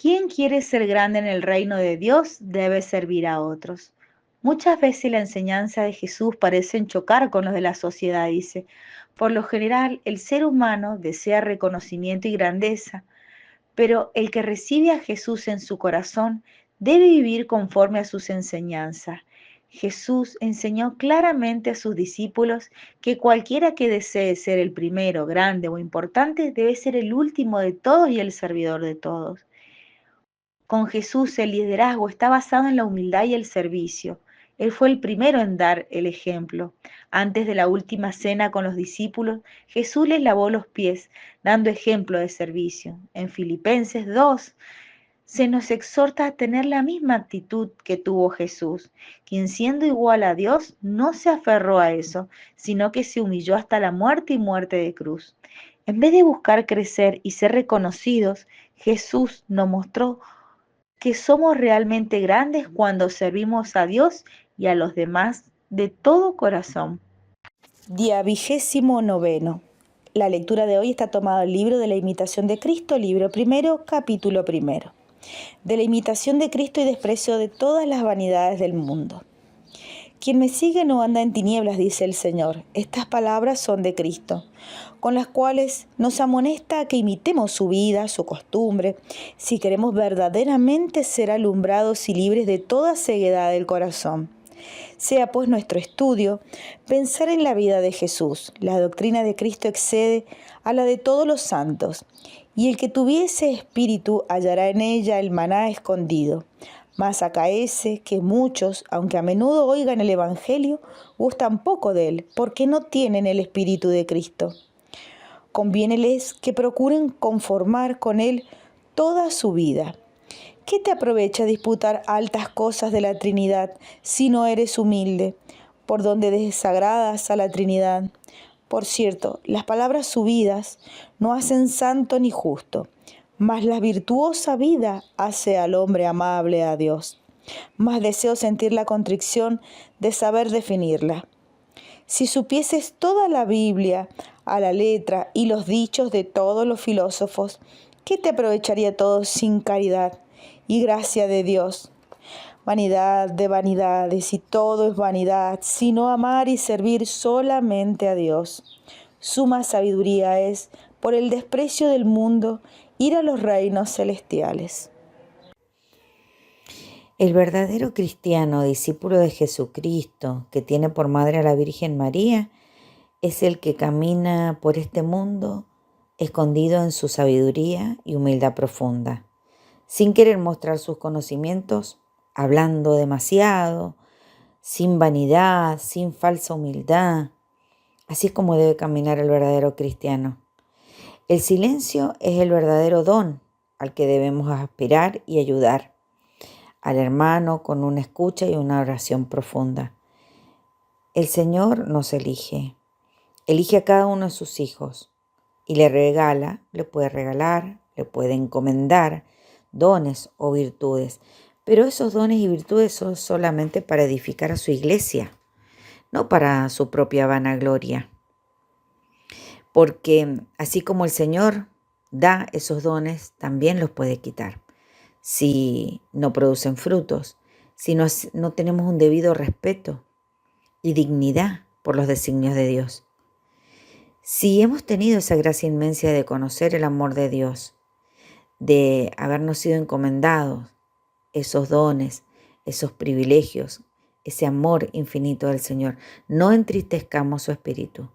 Quien quiere ser grande en el reino de Dios debe servir a otros. Muchas veces la enseñanza de Jesús parece chocar con los de la sociedad, dice. Por lo general, el ser humano desea reconocimiento y grandeza, pero el que recibe a Jesús en su corazón debe vivir conforme a sus enseñanzas. Jesús enseñó claramente a sus discípulos que cualquiera que desee ser el primero, grande o importante debe ser el último de todos y el servidor de todos. Con Jesús el liderazgo está basado en la humildad y el servicio. Él fue el primero en dar el ejemplo. Antes de la última cena con los discípulos, Jesús les lavó los pies, dando ejemplo de servicio. En Filipenses 2 se nos exhorta a tener la misma actitud que tuvo Jesús, quien siendo igual a Dios no se aferró a eso, sino que se humilló hasta la muerte y muerte de cruz. En vez de buscar crecer y ser reconocidos, Jesús nos mostró que somos realmente grandes cuando servimos a Dios y a los demás de todo corazón. Día 29. La lectura de hoy está tomada del libro de la imitación de Cristo, libro primero, capítulo primero. De la imitación de Cristo y desprecio de todas las vanidades del mundo. Quien me sigue no anda en tinieblas, dice el Señor. Estas palabras son de Cristo, con las cuales nos amonesta a que imitemos su vida, su costumbre, si queremos verdaderamente ser alumbrados y libres de toda ceguedad del corazón. Sea pues nuestro estudio pensar en la vida de Jesús. La doctrina de Cristo excede a la de todos los santos, y el que tuviese espíritu hallará en ella el maná escondido. Mas acaece que muchos, aunque a menudo oigan el Evangelio, gustan poco de él, porque no tienen el espíritu de Cristo. Conviéneles que procuren conformar con él toda su vida. ¿Qué te aprovecha disputar altas cosas de la Trinidad si no eres humilde, por donde desagradas a la Trinidad? Por cierto, las palabras subidas no hacen santo ni justo, mas la virtuosa vida hace al hombre amable a Dios. Mas deseo sentir la contrición de saber definirla. Si supieses toda la Biblia a la letra y los dichos de todos los filósofos, ¿qué te aprovecharía todo sin caridad y gracia de Dios? Vanidad de vanidades, y todo es vanidad, sino amar y servir solamente a Dios. Suma sabiduría es, por el desprecio del mundo, ir a los reinos celestiales. El verdadero cristiano, discípulo de Jesucristo, que tiene por madre a la Virgen María, es el que camina por este mundo escondido en su sabiduría y humildad profunda, sin querer mostrar sus conocimientos, hablando demasiado, sin vanidad, sin falsa humildad. Así es como debe caminar el verdadero cristiano. El silencio es el verdadero don al que debemos aspirar y ayudar al hermano con una escucha y una oración profunda. El Señor nos elige a cada uno de sus hijos y le puede regalar, le puede encomendar dones o virtudes, pero esos dones y virtudes son solamente para edificar a su iglesia, no para su propia vanagloria. Porque así como el Señor da esos dones, también los puede quitar. Si no producen frutos, si no tenemos un debido respeto y dignidad por los designios de Dios. Si hemos tenido esa gracia inmensa de conocer el amor de Dios, de habernos sido encomendados esos dones, esos privilegios, ese amor infinito del Señor, no entristezcamos su espíritu.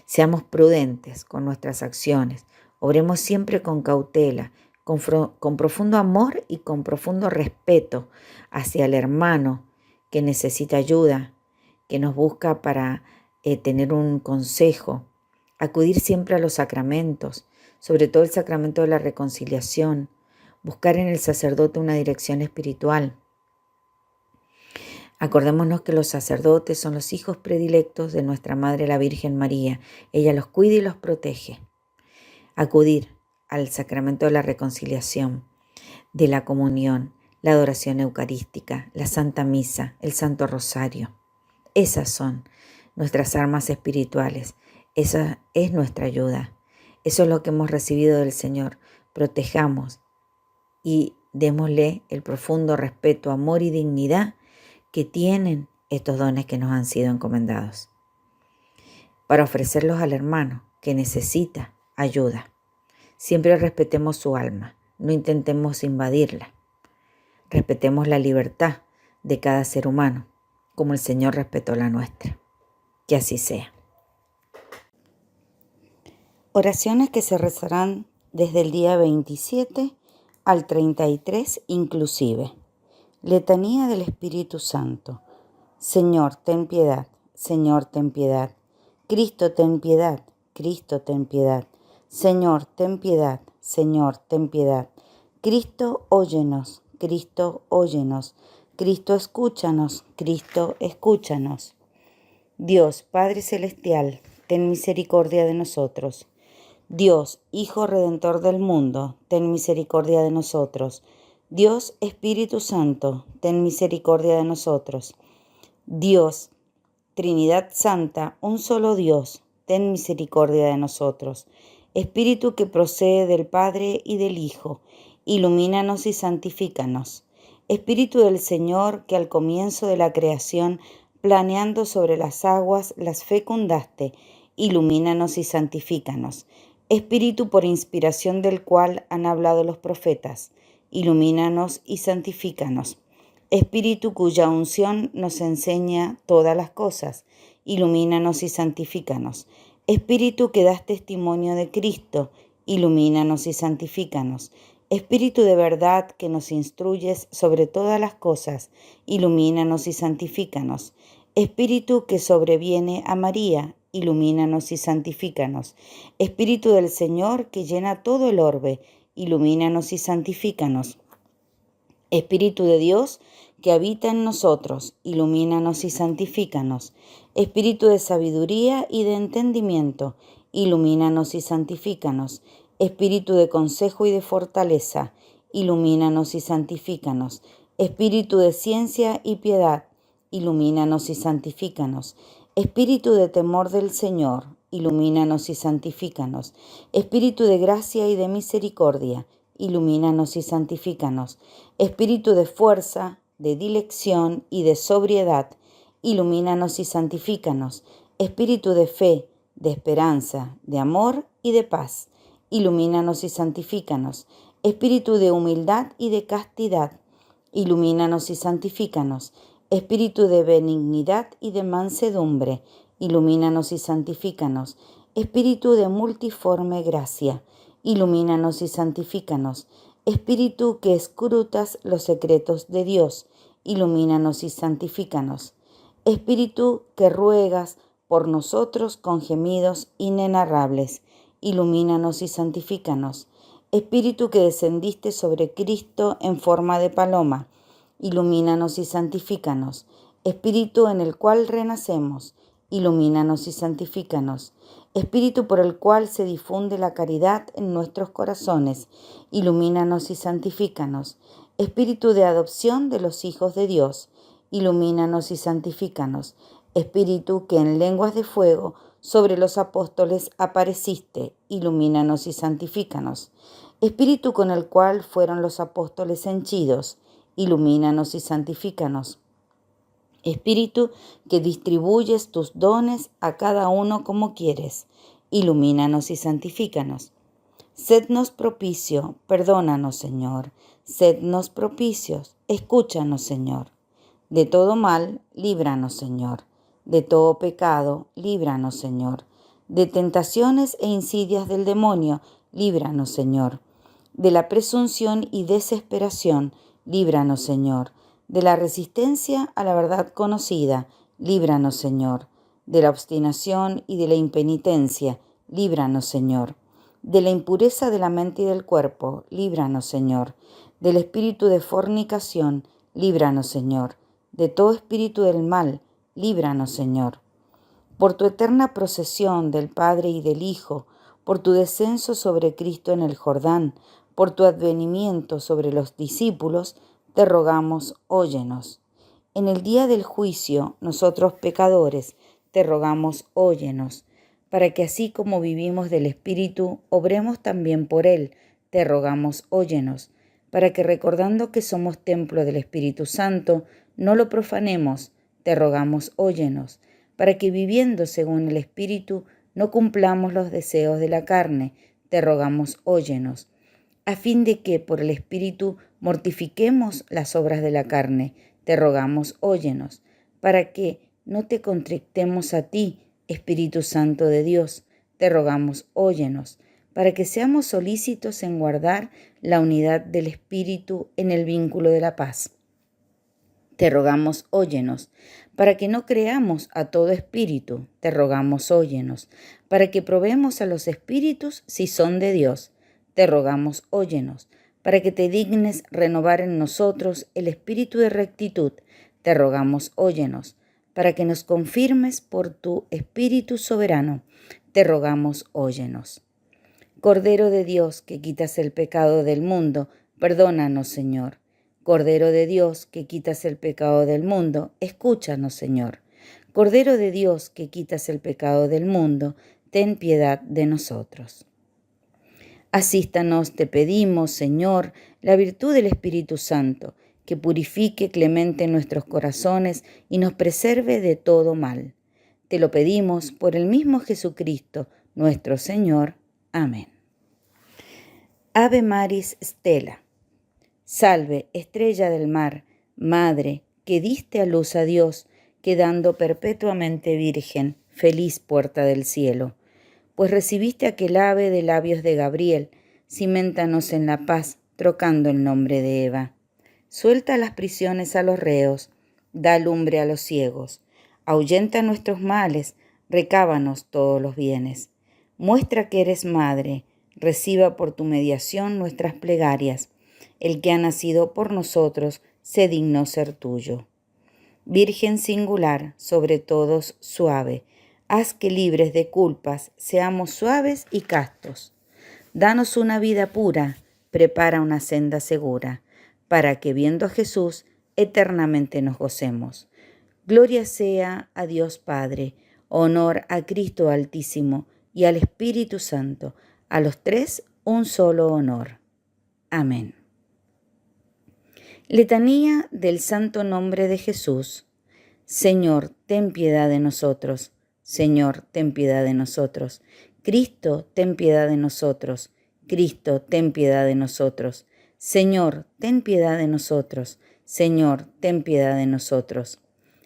Seamos prudentes con nuestras acciones, obremos siempre con cautela, con profundo amor y con profundo respeto hacia el hermano que necesita ayuda, que nos busca para tener un consejo, acudir siempre a los sacramentos, sobre todo el sacramento de la reconciliación, buscar en el sacerdote una dirección espiritual. Acordémonos que los sacerdotes son los hijos predilectos de nuestra Madre la Virgen María. Ella los cuida y los protege. Acudir al sacramento de la reconciliación, de la comunión, la adoración eucarística, la Santa Misa, el Santo Rosario. Esas son nuestras armas espirituales. Esa es nuestra ayuda. Eso es lo que hemos recibido del Señor. Protejamos y démosle el profundo respeto, amor y dignidad que tienen estos dones que nos han sido encomendados, para ofrecerlos al hermano que necesita ayuda. Siempre respetemos su alma, no intentemos invadirla. Respetemos la libertad de cada ser humano, como el Señor respetó la nuestra. Que así sea. Oraciones que se rezarán desde el día 27 al 33 inclusive. Letanía del Espíritu Santo. Señor, ten piedad. Señor, ten piedad. Cristo, ten piedad. Cristo, ten piedad. Señor, ten piedad. Señor, ten piedad. Cristo, óyenos. Cristo, óyenos. Cristo, escúchanos. Cristo, escúchanos. Dios, Padre Celestial, ten misericordia de nosotros. Dios, Hijo Redentor del mundo, ten misericordia de nosotros. Dios, Espíritu Santo, ten misericordia de nosotros. Dios, Trinidad Santa, un solo Dios, ten misericordia de nosotros. Espíritu que procede del Padre y del Hijo, ilumínanos y santifícanos. Espíritu del Señor, que al comienzo de la creación, planeando sobre las aguas, las fecundaste, ilumínanos y santifícanos. Espíritu por inspiración del cual han hablado los profetas, ilumínanos y santifícanos. Espíritu cuya unción nos enseña todas las cosas, ilumínanos y santifícanos. Espíritu que das testimonio de Cristo, ilumínanos y santifícanos. Espíritu de verdad que nos instruyes sobre todas las cosas, ilumínanos y santifícanos. Espíritu que sobreviene a María, ilumínanos y santifícanos. Espíritu del Señor que llena todo el orbe, ilumínanos y santifícanos. Espíritu de Dios que habita en nosotros, ilumínanos y santifícanos. Espíritu de sabiduría y de entendimiento, ilumínanos y santifícanos. Espíritu de consejo y de fortaleza, ilumínanos y santifícanos. Espíritu de ciencia y piedad, ilumínanos y santifícanos. Espíritu de temor del Señor, ilumínanos y santifícanos. Espíritu de gracia y de misericordia, ilumínanos y santifícanos. Espíritu de fuerza, de dilección y de sobriedad, ilumínanos y santifícanos. Espíritu de fe, de esperanza, de amor y de paz, ilumínanos y santifícanos. Espíritu de humildad y de castidad, ilumínanos y santifícanos. Espíritu de benignidad y de mansedumbre, ilumínanos y santifícanos. Espíritu de multiforme gracia, ilumínanos y santifícanos. Espíritu que escrutas los secretos de Dios, ilumínanos y santifícanos. Espíritu que ruegas por nosotros con gemidos inenarrables, ilumínanos y santifícanos. Espíritu que descendiste sobre Cristo en forma de paloma, ilumínanos y santifícanos. Espíritu en el cual renacemos, ilumínanos y santifícanos. Espíritu por el cual se difunde la caridad en nuestros corazones, ilumínanos y santifícanos. Espíritu de adopción de los hijos de Dios, ilumínanos y santifícanos. Espíritu que en lenguas de fuego sobre los apóstoles apareciste, ilumínanos y santifícanos. Espíritu con el cual fueron los apóstoles henchidos, ilumínanos y santifícanos. Espíritu que distribuyes tus dones a cada uno como quieres, ilumínanos y santifícanos. Sednos propicio, perdónanos, Señor. Sednos propicios, escúchanos, Señor. De todo mal, líbranos, Señor. De todo pecado, líbranos, Señor. De tentaciones e insidias del demonio, líbranos, Señor. De la presunción y desesperación, líbranos, Señor. De la resistencia a la verdad conocida, líbranos, Señor. De la obstinación y de la impenitencia, líbranos, Señor. De la impureza de la mente y del cuerpo, líbranos, Señor. Del espíritu de fornicación, líbranos, Señor. De todo espíritu del mal, líbranos, Señor. Por tu eterna procesión del Padre y del Hijo, por tu descenso sobre Cristo en el Jordán, por tu advenimiento sobre los discípulos, te rogamos, óyenos. En el día del juicio, nosotros pecadores, te rogamos, óyenos, para que así como vivimos del Espíritu, obremos también por Él, te rogamos, óyenos, para que recordando que somos templo del Espíritu Santo, no lo profanemos. Te rogamos, óyenos, para que viviendo según el Espíritu, no cumplamos los deseos de la carne. Te rogamos, óyenos, a fin de que por el Espíritu mortifiquemos las obras de la carne. Te rogamos, óyenos, para que no te contrictemos a ti, Espíritu Santo de Dios. Te rogamos, óyenos, para que seamos solícitos en guardar la unidad del Espíritu en el vínculo de la paz. Te rogamos, óyenos, para que no creamos a todo espíritu. Te rogamos, óyenos, para que probemos a los espíritus si son de Dios. Te rogamos, óyenos, para que te dignes renovar en nosotros el espíritu de rectitud. Te rogamos, óyenos, para que nos confirmes por tu Espíritu soberano. Te rogamos, óyenos. Cordero de Dios, que quitas el pecado del mundo, perdónanos, Señor. Cordero de Dios, que quitas el pecado del mundo, escúchanos, Señor. Cordero de Dios, que quitas el pecado del mundo, ten piedad de nosotros. Asístanos, te pedimos, Señor, la virtud del Espíritu Santo, que purifique clemente nuestros corazones y nos preserve de todo mal. Te lo pedimos por el mismo Jesucristo, nuestro Señor. Amén. Ave Maris Stella. Salve, estrella del mar, Madre, que diste a luz a Dios, quedando perpetuamente virgen, feliz puerta del cielo. Pues recibiste aquel ave de labios de Gabriel, ciméntanos en la paz, trocando el nombre de Eva. Suelta las prisiones a los reos, da lumbre a los ciegos, ahuyenta nuestros males, recábanos todos los bienes. Muestra que eres madre, reciba por tu mediación nuestras plegarias. El que ha nacido por nosotros se dignó ser tuyo. Virgen singular, sobre todos suave, haz que libres de culpas seamos suaves y castos. Danos una vida pura, prepara una senda segura, para que viendo a Jesús eternamente nos gocemos. Gloria sea a Dios Padre, honor a Cristo Altísimo y al Espíritu Santo, a los tres un solo honor. Amén. Letanía del Santo Nombre de Jesús. Señor, ten piedad de nosotros. Señor, ten piedad de nosotros. Cristo, ten piedad de nosotros. Cristo, ten piedad de nosotros. Señor, ten piedad de nosotros. Señor, ten piedad de nosotros.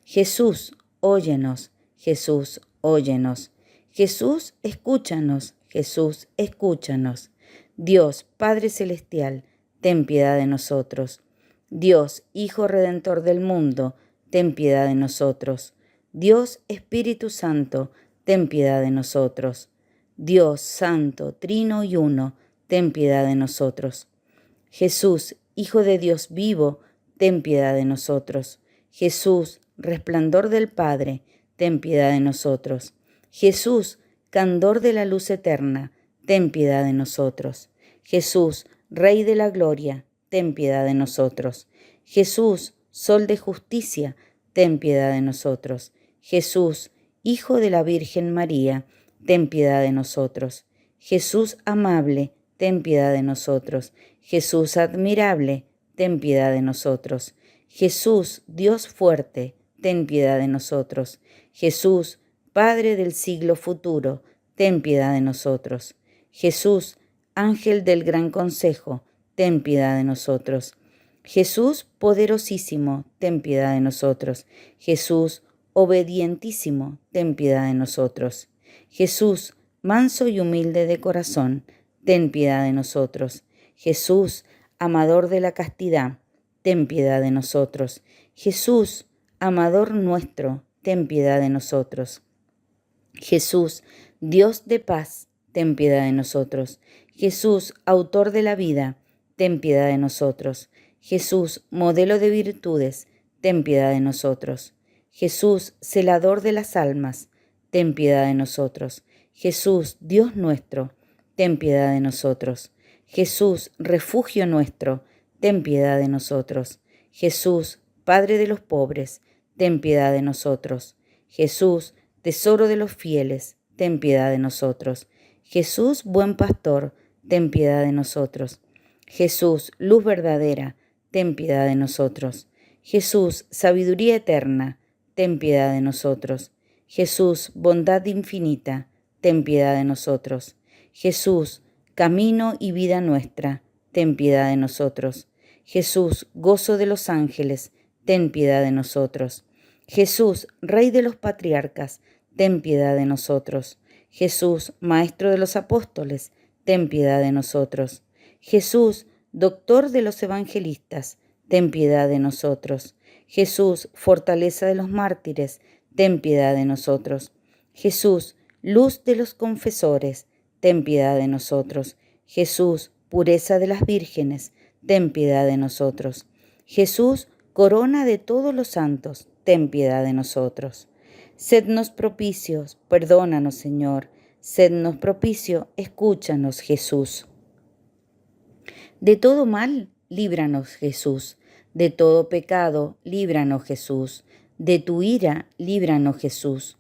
Jesús, óyenos. Jesús, óyenos. Jesús, escúchanos. Jesús, escúchanos. Dios, Padre Celestial, ten piedad de nosotros. Dios, Hijo Redentor del mundo, ten piedad de nosotros. Dios, Espíritu Santo, ten piedad de nosotros. Dios Santo, Trino y Uno, ten piedad de nosotros. Jesús, Hijo de Dios vivo, ten piedad de nosotros. Jesús, resplandor del Padre, ten piedad de nosotros. Jesús, candor de la luz eterna, ten piedad de nosotros. Jesús, Rey de la gloria, ten piedad de nosotros. Jesús, Sol de justicia, ten piedad de nosotros. Jesús, Hijo de la Virgen María, ten piedad de nosotros. Jesús amable, ten piedad de nosotros. Jesús admirable, ten piedad de nosotros. Jesús, Dios fuerte, ten piedad de nosotros. Jesús, Padre del siglo futuro, ten piedad de nosotros. Jesús, Ángel del gran consejo, ten piedad de nosotros. Jesús, poderosísimo, ten piedad de nosotros. Jesús, obedientísimo, ten piedad de nosotros. Jesús, manso y humilde de corazón, ten piedad de nosotros. Jesús, amador de la castidad, ten piedad de nosotros. Jesús, amador nuestro, ten piedad de nosotros. Jesús, Dios de paz, ten piedad de nosotros. Jesús, autor de la vida, ten piedad de nosotros. Jesús, modelo de virtudes, ten piedad de nosotros. Jesús, celador de las almas, ten piedad de nosotros. Jesús, Dios nuestro, ten piedad de nosotros. Jesús, refugio nuestro, ten piedad de nosotros. Jesús, Padre de los pobres, ten piedad de nosotros. Jesús, tesoro de los fieles, ten piedad de nosotros. Jesús, buen pastor, ten piedad de nosotros. Jesús, luz verdadera, ten piedad de nosotros. Jesús, sabiduría eterna, ten piedad de nosotros. Jesús, bondad infinita, ten piedad de nosotros. Jesús, camino y vida nuestra, ten piedad de nosotros. Jesús, gozo de los ángeles, ten piedad de nosotros. Jesús, Rey de los patriarcas, ten piedad de nosotros. Jesús, Maestro de los apóstoles, ten piedad de nosotros. Jesús, Doctor de los evangelistas, ten piedad de nosotros. Jesús, fortaleza de los mártires, ten piedad de nosotros. Jesús, luz de los confesores, ten piedad de nosotros. Jesús, pureza de las vírgenes, ten piedad de nosotros. Jesús, corona de todos los santos, ten piedad de nosotros. Sednos propicios, perdónanos, Señor. Sednos propicio, escúchanos, Jesús. De todo mal, líbranos, Jesús. De todo pecado, líbranos, Jesús. De tu ira, líbranos, Jesús.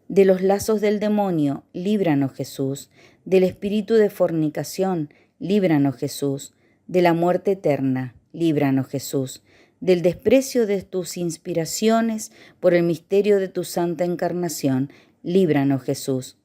De los lazos del demonio, líbranos, Jesús. Del espíritu de fornicación, líbranos, Jesús. De la muerte eterna, líbranos, Jesús. Del desprecio de tus inspiraciones por el misterio de tu santa encarnación, líbranos, Jesús.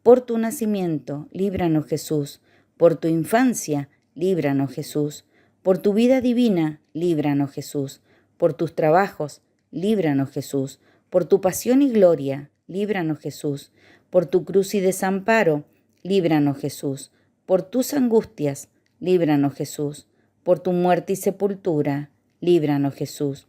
Por tu nacimiento, líbranos, Jesús. Por tu infancia, líbranos, Jesús. Por tu vida divina, líbranos, Jesús. Por tus trabajos, líbranos, Jesús. Por tu pasión y gloria, líbranos, Jesús. Por tu cruz y desamparo, líbranos, Jesús. Por tus angustias, líbranos, Jesús. Por tu muerte y sepultura, líbranos, Jesús.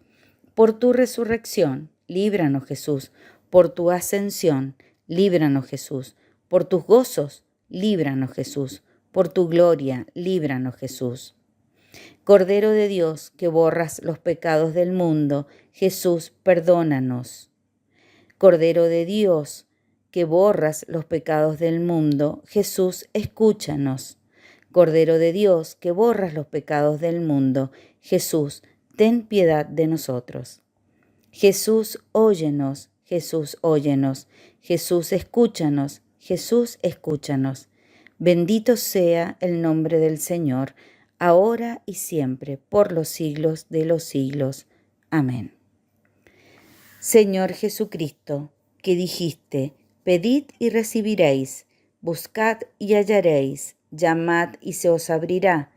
Por tu resurrección, líbranos, Jesús. Por tu ascensión, líbranos, Jesús. Por tus gozos, líbranos, Jesús. Por tu gloria, líbranos, Jesús. Cordero de Dios, que borras los pecados del mundo, Jesús, perdónanos. Cordero de Dios, que borras los pecados del mundo, Jesús, escúchanos. Cordero de Dios, que borras los pecados del mundo, Jesús, ten piedad de nosotros. Jesús, óyenos, Jesús, óyenos. Jesús, escúchanos, Jesús, escúchanos. Bendito sea el nombre del Señor, ahora y siempre, por los siglos de los siglos. Amén. Señor Jesucristo, que dijiste, pedid y recibiréis, buscad y hallaréis, llamad y se os abrirá.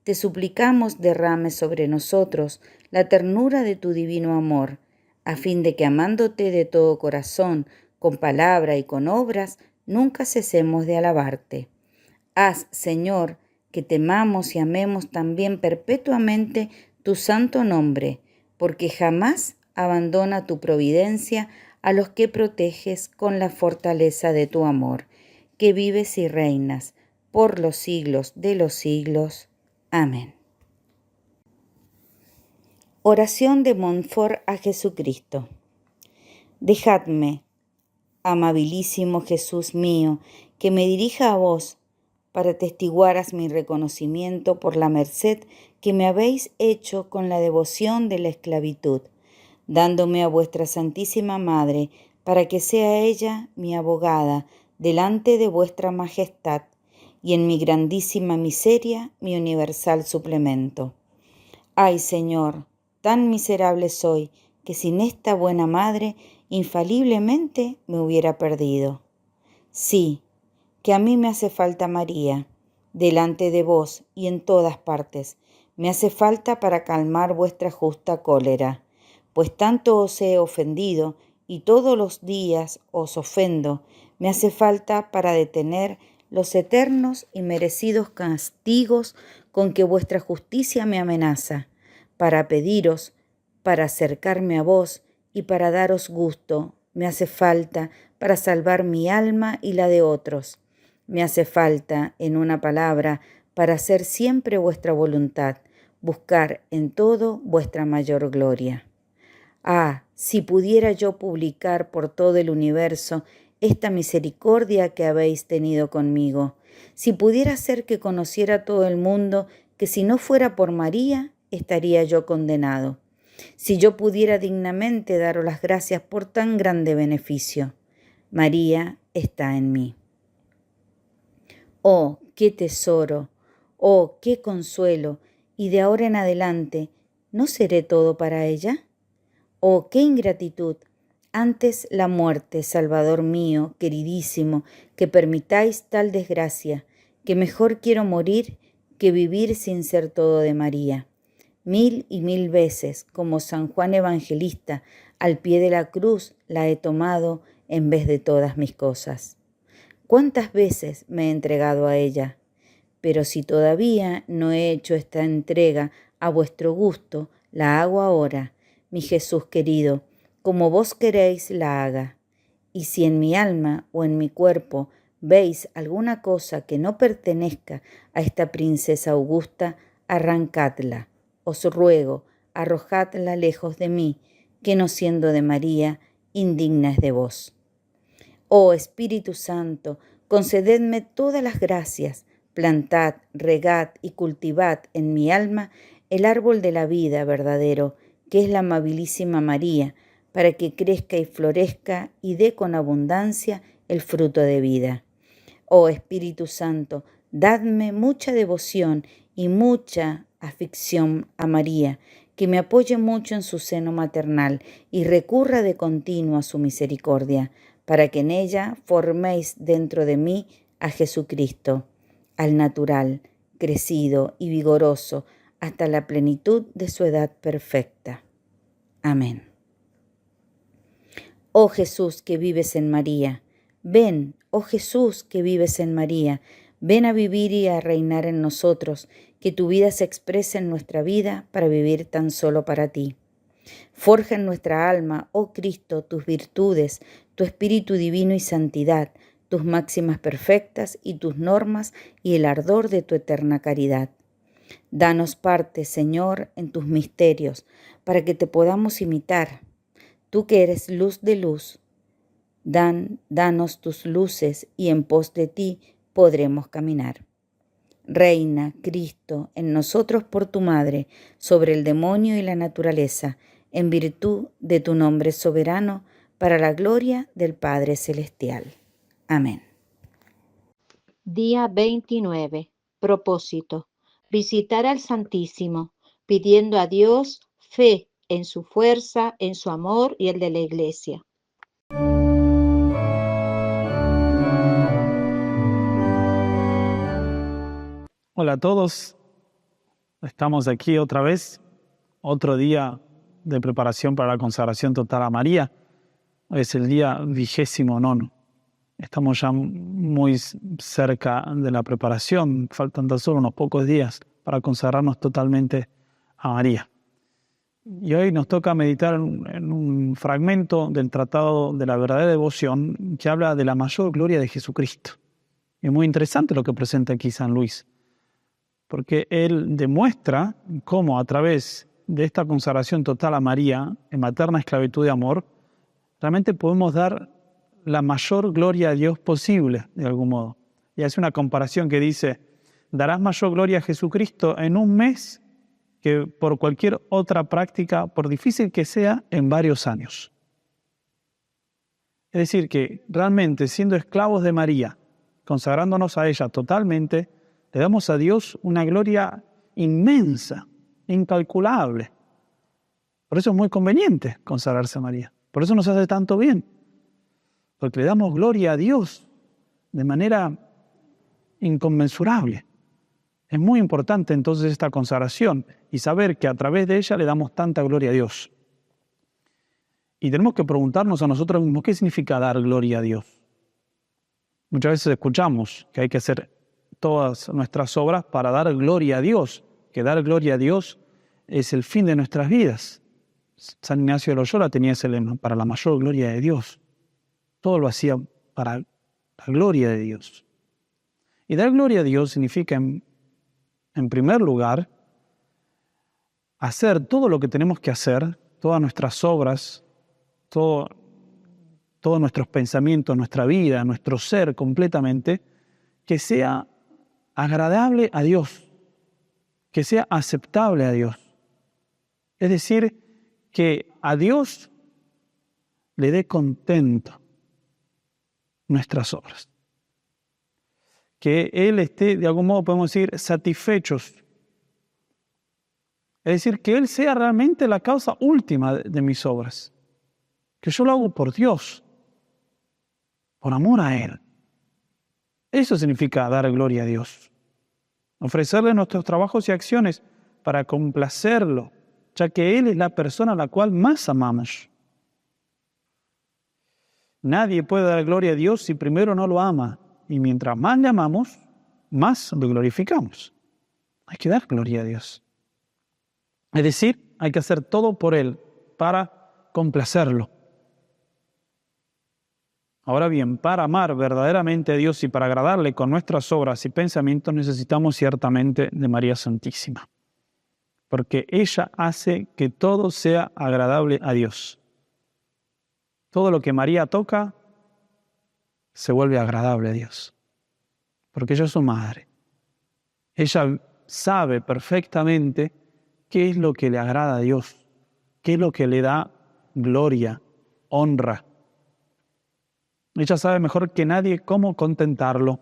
Te suplicamos derrame sobre nosotros la ternura de tu divino amor, a fin de que amándote de todo corazón, con palabra y con obras, nunca cesemos de alabarte. Haz, Señor, que temamos y amemos también perpetuamente tu santo nombre, porque jamás abandona tu providencia a los que proteges con la fortaleza de tu amor, que vives y reinas por los siglos de los siglos. Amén. Oración de Montfort a Jesucristo. Dejadme, amabilísimo Jesús mío, que me dirija a vos, para testiguaras mi reconocimiento por la merced que me habéis hecho con la devoción de la esclavitud, dándome a vuestra Santísima Madre, para que sea ella mi abogada delante de vuestra majestad, y en mi grandísima miseria mi universal suplemento. Ay, Señor, tan miserable soy, que sin esta buena madre infaliblemente me hubiera perdido. Sí, que a mí me hace falta María, delante de vos y en todas partes. Me hace falta para calmar vuestra justa cólera, pues tanto os he ofendido y todos los días os ofendo. Me hace falta para detener los eternos y merecidos castigos con que vuestra justicia me amenaza, para pediros, para acercarme a vos y para daros gusto. Me hace falta para salvar mi alma y la de otros. Me hace falta, en una palabra, para hacer siempre vuestra voluntad, buscar en todo vuestra mayor gloria. Ah, si pudiera yo publicar por todo el universo esta misericordia que habéis tenido conmigo, si pudiera hacer que conociera todo el mundo que si no fuera por María, estaría yo condenado. Si yo pudiera dignamente daros las gracias por tan grande beneficio. María está en mí. Oh, qué tesoro, Oh, qué consuelo, y de ahora en adelante, ¿no seré todo para ella? Oh, qué ingratitud, antes la muerte, Salvador mío, queridísimo, que permitáis tal desgracia, que mejor quiero morir que vivir sin ser todo de María. 1000 y 1000 veces, como San Juan Evangelista, al pie de la cruz la he tomado en vez de todas mis cosas. ¿Cuántas veces me he entregado a ella? Pero si todavía no he hecho esta entrega a vuestro gusto, la hago ahora, mi Jesús querido, como vos queréis la haga. Y si en mi alma o en mi cuerpo veis alguna cosa que no pertenezca a esta princesa augusta, arrancadla. Os ruego, arrojadla lejos de mí, que no siendo de María, indigna es de vos. Oh Espíritu Santo, concededme todas las gracias, plantad, regad y cultivad en mi alma el árbol de la vida verdadero, que es la amabilísima María, para que crezca y florezca y dé con abundancia el fruto de vida. Oh Espíritu Santo, dadme mucha devoción y mucha afición a María, que me apoye mucho en su seno maternal y recurra de continuo a su misericordia, para que en ella forméis dentro de mí a Jesucristo, al natural, crecido y vigoroso, hasta la plenitud de su edad perfecta. Amén. Oh Jesús que vives en María, ven, oh Jesús que vives en María, ven a vivir y a reinar en nosotros, que tu vida se exprese en nuestra vida para vivir tan solo para ti. Forja en nuestra alma, oh Cristo, tus virtudes, tu espíritu divino y santidad, tus máximas perfectas y tus normas y el ardor de tu eterna caridad. Danos parte, Señor, en tus misterios, para que te podamos imitar. Tú que eres luz de luz, danos tus luces y en pos de ti podremos caminar. Reina, Cristo, en nosotros por tu Madre, sobre el demonio y la naturaleza, en virtud de tu nombre soberano, para la gloria del Padre Celestial. Amén. Día 29. Propósito. Visitar al Santísimo, pidiendo a Dios fe en su fuerza, en su amor y el de la Iglesia. Hola a todos, estamos aquí otra vez, otro día de preparación para la consagración total a María. Hoy es el día 29. Estamos ya muy cerca de la preparación, faltan tan solo unos pocos días para consagrarnos totalmente a María. Y hoy nos toca meditar en un fragmento del Tratado de la Verdadera Devoción que habla de la mayor gloria de Jesucristo. Es muy interesante lo que presenta aquí San Luis, porque él demuestra cómo a través de esta consagración total a María, en materna esclavitud de amor, realmente podemos dar la mayor gloria a Dios posible, de algún modo. Y hace una comparación que dice, darás mayor gloria a Jesucristo en un mes que por cualquier otra práctica, por difícil que sea, en varios años. Es decir, que realmente siendo esclavos de María, consagrándonos a ella totalmente, le damos a Dios una gloria inmensa, incalculable. Por eso es muy conveniente consagrarse a María. Por eso nos hace tanto bien. Porque le damos gloria a Dios de manera inconmensurable. Es muy importante entonces esta consagración y saber que a través de ella le damos tanta gloria a Dios. Y tenemos que preguntarnos a nosotros mismos, ¿qué significa dar gloria a Dios? Muchas veces escuchamos que hay que hacer todas nuestras obras para dar gloria a Dios, que dar gloria a Dios es el fin de nuestras vidas. San Ignacio de Loyola tenía ese lema, para la mayor gloria de Dios. Todo lo hacía para la gloria de Dios. Y dar gloria a Dios significa, en primer lugar, hacer todo lo que tenemos que hacer, todas nuestras obras, todos nuestros pensamientos, nuestra vida, nuestro ser completamente, que sea agradable a Dios, que sea aceptable a Dios. Es decir, que a Dios le dé contento nuestras obras. que Él esté, de algún modo podemos decir, satisfechos. Es decir, que Él sea realmente la causa última de mis obras. Que yo lo hago por Dios, por amor a Él. Eso significa dar gloria a Dios. Ofrecerle nuestros trabajos y acciones para complacerlo, ya que Él es la persona a la cual más amamos. Nadie puede dar gloria a Dios si primero no lo ama. Y mientras más le amamos, más lo glorificamos. Hay que dar gloria a Dios. Es decir, hay que hacer todo por Él para complacerlo. Ahora bien, para amar verdaderamente a Dios y para agradarle con nuestras obras y pensamientos necesitamos ciertamente de María Santísima. Porque ella hace que todo sea agradable a Dios. Todo lo que María toca se vuelve agradable a Dios. Porque ella es su madre. Ella sabe perfectamente qué es lo que le agrada a Dios, qué es lo que le da gloria, honra. Ella sabe mejor que nadie cómo contentarlo.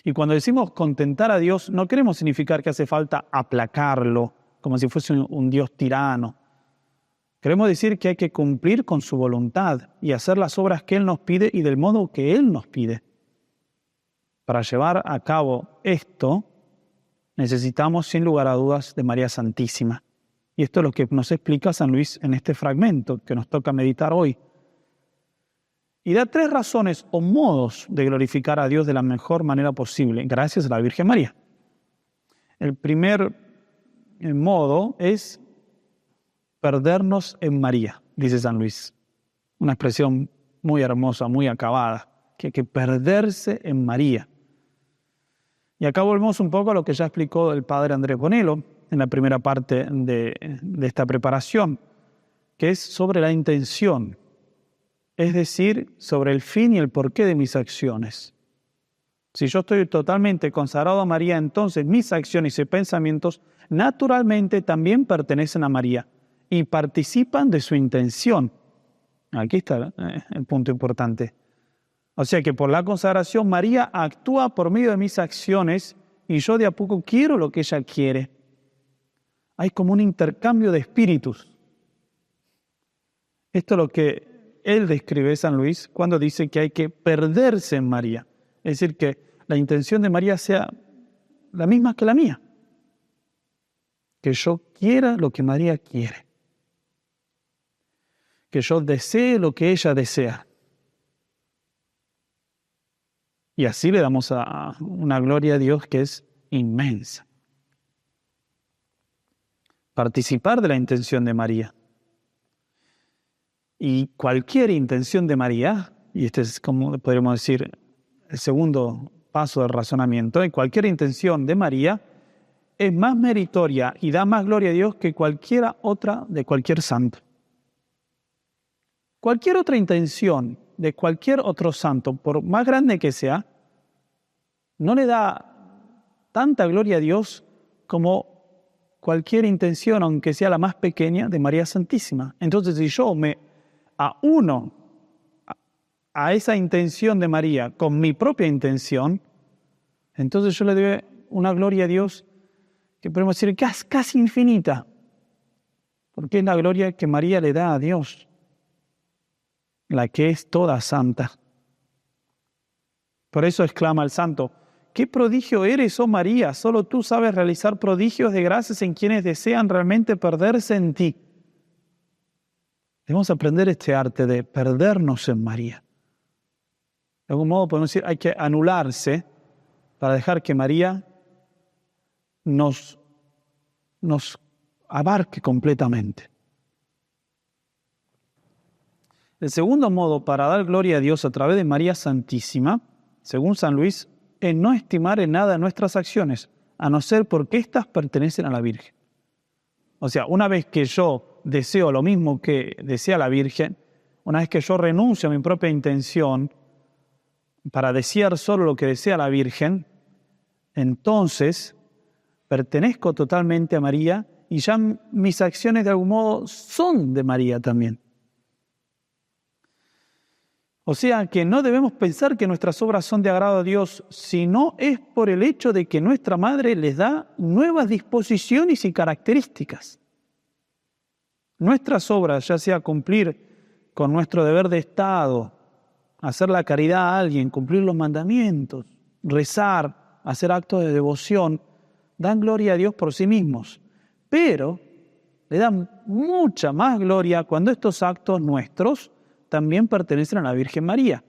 Y cuando decimos contentar a Dios, no queremos significar que hace falta aplacarlo, como si fuese un Dios tirano. Queremos decir que hay que cumplir con su voluntad y hacer las obras que Él nos pide y del modo que Él nos pide. Para llevar a cabo esto, necesitamos sin lugar a dudas de María Santísima. Y esto es lo que nos explica San Luis en este fragmento que nos toca meditar hoy. Y da 3 razones o modos de glorificar a Dios de la mejor manera posible, gracias a la Virgen María. El primer modo es perdernos en María, dice San Luis. Una expresión muy hermosa, muy acabada, que hay que perderse en María. Y acá volvemos un poco a lo que ya explicó el padre Andrés Bonello en la primera parte de esta preparación, que es sobre la intención, es decir, sobre el fin y el porqué de mis acciones. Si yo estoy totalmente consagrado a María, entonces mis acciones y pensamientos naturalmente también pertenecen a María y participan de su intención. Aquí está el punto importante. O sea que por la consagración María actúa por medio de mis acciones y yo de a poco quiero lo que ella quiere. Hay como un intercambio de espíritus. Esto es lo que él describe, San Luis, cuando dice que hay que perderse en María. Es decir, que la intención de María sea la misma que la mía. Que yo quiera lo que María quiere. Que yo desee lo que ella desea. Y así le damos una gloria a Dios que es inmensa. Participar de la intención de María. Y cualquier intención de María, y este es como podríamos decir el segundo paso del razonamiento, y cualquier intención de María es más meritoria y da más gloria a Dios que cualquiera otra de cualquier santo. Cualquier otra intención de cualquier otro santo, por más grande que sea, no le da tanta gloria a Dios como cualquier intención, aunque sea la más pequeña, de María Santísima. Entonces, si yo me auno a esa intención de María con mi propia intención, entonces yo le doy una gloria a Dios que podemos decir que es casi infinita, porque es la gloria que María le da a Dios, la que es toda santa. Por eso exclama el santo: ¡qué prodigio eres, oh María! Solo tú sabes realizar prodigios de gracias en quienes desean realmente perderse en ti. Debemos aprender este arte de perdernos en María. De algún modo podemos decir, hay que anularse para dejar que María nos abarque completamente. El segundo modo para dar gloria a Dios a través de María Santísima, según San Luis, es no estimar en nada nuestras acciones, a no ser porque éstas pertenecen a la Virgen. O sea, una vez que yo deseo lo mismo que desea la Virgen, una vez que yo renuncio a mi propia intención para desear solo lo que desea la Virgen, entonces pertenezco totalmente a María y ya mis acciones de algún modo son de María también. O sea que no debemos pensar que nuestras obras son de agrado a Dios, sino es por el hecho de que nuestra Madre les da nuevas disposiciones y características. Nuestras obras, ya sea cumplir con nuestro deber de Estado, hacer la caridad a alguien, cumplir los mandamientos, rezar, hacer actos de devoción, dan gloria a Dios por sí mismos. Pero le dan mucha más gloria cuando estos actos nuestros también pertenecen a la Virgen María,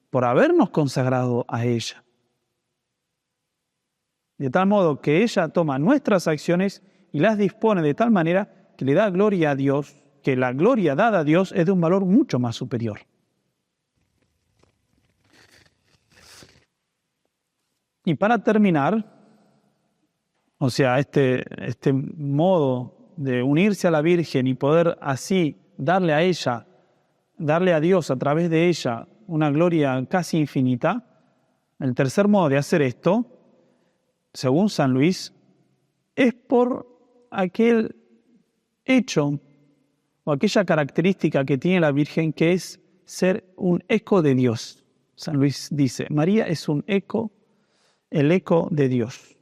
por habernos consagrado a ella. De tal modo que ella toma nuestras acciones y las dispone de tal manera que le da gloria a Dios, que la gloria dada a Dios es de un valor mucho más superior. Y para terminar, o sea, este modo de unirse a la Virgen y poder así darle a ella, darle a Dios a través de ella una gloria casi infinita, el tercer modo de hacer esto, según San Luis, es por aquel hecho o aquella característica que tiene la Virgen, que es ser un eco de Dios. San Luis dice, María es un eco, el eco de Dios.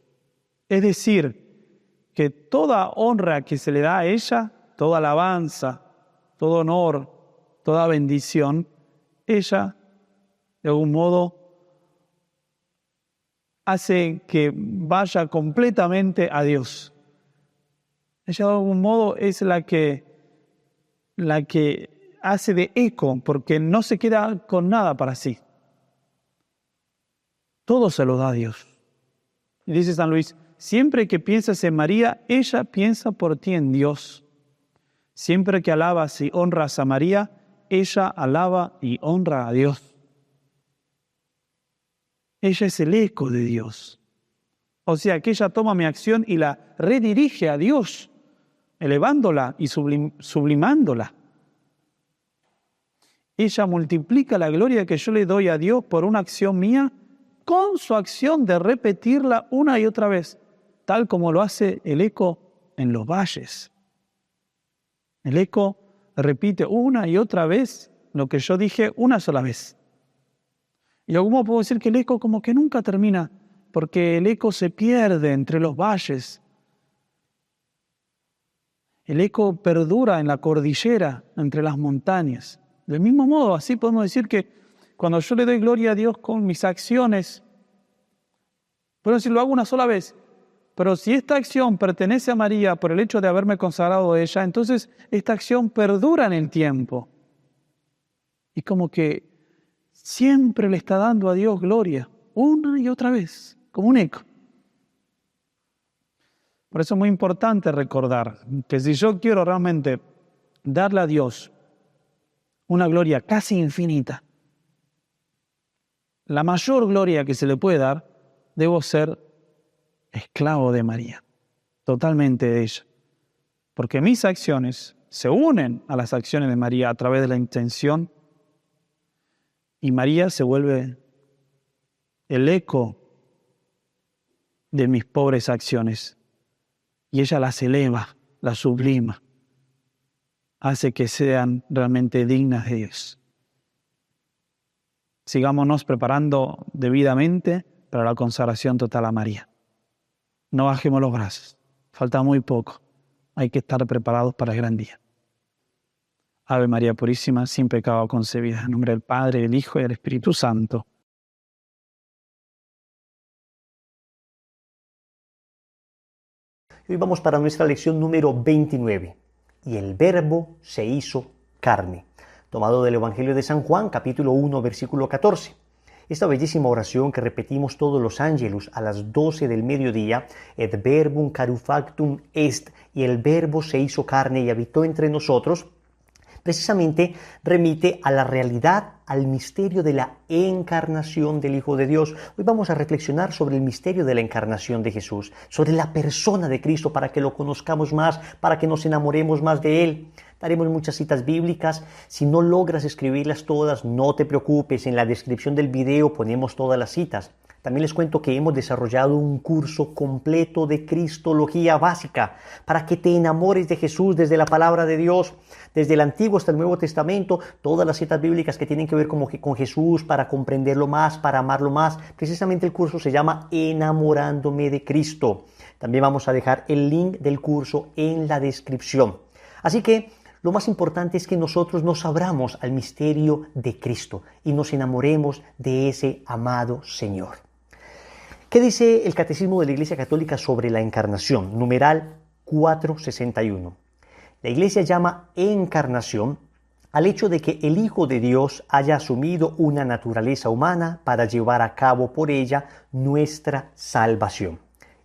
Es decir, que toda honra que se le da a ella, toda alabanza, todo honor, toda bendición, ella de algún modo hace que vaya completamente a Dios. Ella de algún modo es la que hace de eco, porque no se queda con nada para sí. Todo se lo da a Dios. Y dice San Luis, siempre que piensas en María, ella piensa por ti en Dios. Siempre que alabas y honras a María, ella alaba y honra a Dios. Ella es el eco de Dios. O sea que ella toma mi acción y la redirige a Dios, elevándola y sublimándola. Ella multiplica la gloria que yo le doy a Dios por una acción mía con su acción de repetirla una y otra vez, tal como lo hace el eco en los valles. El eco repite una y otra vez lo que yo dije una sola vez. Y alguno puedo decir que el eco como que nunca termina, porque el eco se pierde entre los valles. El eco perdura en la cordillera, entre las montañas. Del mismo modo, así podemos decir que cuando yo le doy gloria a Dios con mis acciones, puedo decir, lo hago una sola vez, pero si esta acción pertenece a María por el hecho de haberme consagrado a ella, entonces esta acción perdura en el tiempo. Y como que siempre le está dando a Dios gloria, una y otra vez, como un eco. Por eso es muy importante recordar que si yo quiero realmente darle a Dios una gloria casi infinita, la mayor gloria que se le puede dar, debo ser esclavo de María, totalmente de ella. Porque mis acciones se unen a las acciones de María a través de la intención, y María se vuelve el eco de mis pobres acciones. Y ella las eleva, las sublima, hace que sean realmente dignas de Dios. Sigámonos preparando debidamente para la consagración total a María. No bajemos los brazos, falta muy poco, hay que estar preparados para el gran día. Ave María Purísima, sin pecado concebida, en nombre del Padre, del Hijo y del Espíritu Santo. Hoy vamos para nuestra lección número 29. Y el Verbo se hizo carne. Tomado del Evangelio de San Juan, capítulo 1, versículo 14. Esta bellísima oración que repetimos todos los ángelus a las 12 del mediodía, et verbum carufactum est, y el Verbo se hizo carne y habitó entre nosotros, precisamente remite a la realidad, al misterio de la encarnación del Hijo de Dios. Hoy vamos a reflexionar sobre el misterio de la encarnación de Jesús, sobre la persona de Cristo, para que lo conozcamos más, para que nos enamoremos más de Él. Daremos muchas citas bíblicas. Si no logras escribirlas todas, no te preocupes, en la descripción del video ponemos todas las citas. También les cuento que hemos desarrollado un curso completo de Cristología básica para que te enamores de Jesús desde la palabra de Dios, desde el Antiguo hasta el Nuevo Testamento, todas las citas bíblicas que tienen que ver con Jesús para comprenderlo más, para amarlo más. Precisamente el curso se llama Enamorándome de Cristo. También vamos a dejar el link del curso en la descripción. Así que lo más importante es que nosotros nos abramos al misterio de Cristo y nos enamoremos de ese amado Señor. ¿Qué dice el Catecismo de la Iglesia Católica sobre la encarnación? Numeral 461. La Iglesia llama encarnación al hecho de que el Hijo de Dios haya asumido una naturaleza humana para llevar a cabo por ella nuestra salvación.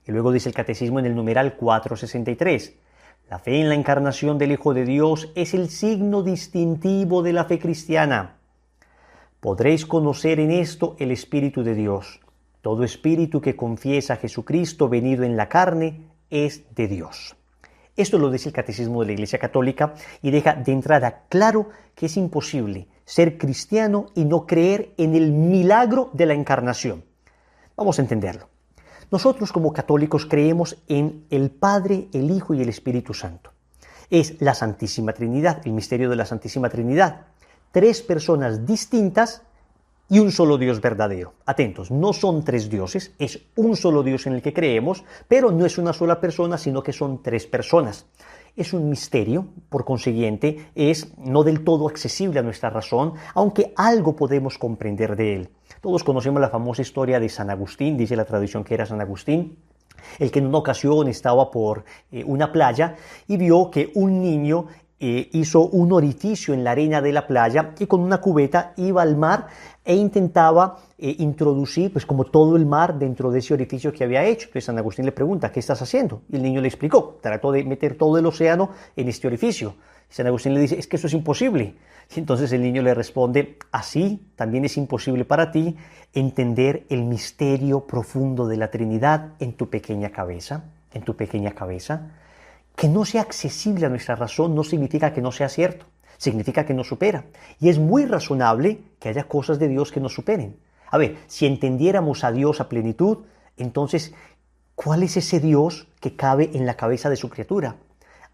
Y luego dice el Catecismo en el numeral 463. La fe en la encarnación del Hijo de Dios es el signo distintivo de la fe cristiana. Podréis conocer en esto el Espíritu de Dios. Todo espíritu que confiesa a Jesucristo venido en la carne es de Dios. Esto lo dice el Catecismo de la Iglesia Católica y deja de entrada claro que es imposible ser cristiano y no creer en el milagro de la encarnación. Vamos a entenderlo. Nosotros como católicos creemos en el Padre, el Hijo y el Espíritu Santo. Es la Santísima Trinidad, el misterio de la Santísima Trinidad. 3 personas distintas y un solo Dios verdadero. Atentos, no son 3 dioses, es un solo Dios en el que creemos, pero no es una sola persona, sino que son 3 personas. Es un misterio, por consiguiente, es no del todo accesible a nuestra razón, aunque algo podemos comprender de él. Todos conocemos la famosa historia de San Agustín, dice la tradición que era San Agustín, el que en una ocasión estaba por una playa y vio que un niño hizo un orificio en la arena de la playa y con una cubeta iba al mar e intentaba introducir pues como todo el mar dentro de ese orificio que había hecho. Entonces San Agustín le pregunta, ¿qué estás haciendo? Y el niño le explicó, trató de meter todo el océano en este orificio. Y San Agustín le dice, es que eso es imposible. Y entonces el niño le responde, así también es imposible para ti entender el misterio profundo de la Trinidad en tu pequeña cabeza, Que no sea accesible a nuestra razón no significa que no sea cierto, significa que nos supera. Y es muy razonable que haya cosas de Dios que nos superen. A ver, si entendiéramos a Dios a plenitud, entonces, ¿cuál es ese Dios que cabe en la cabeza de su criatura?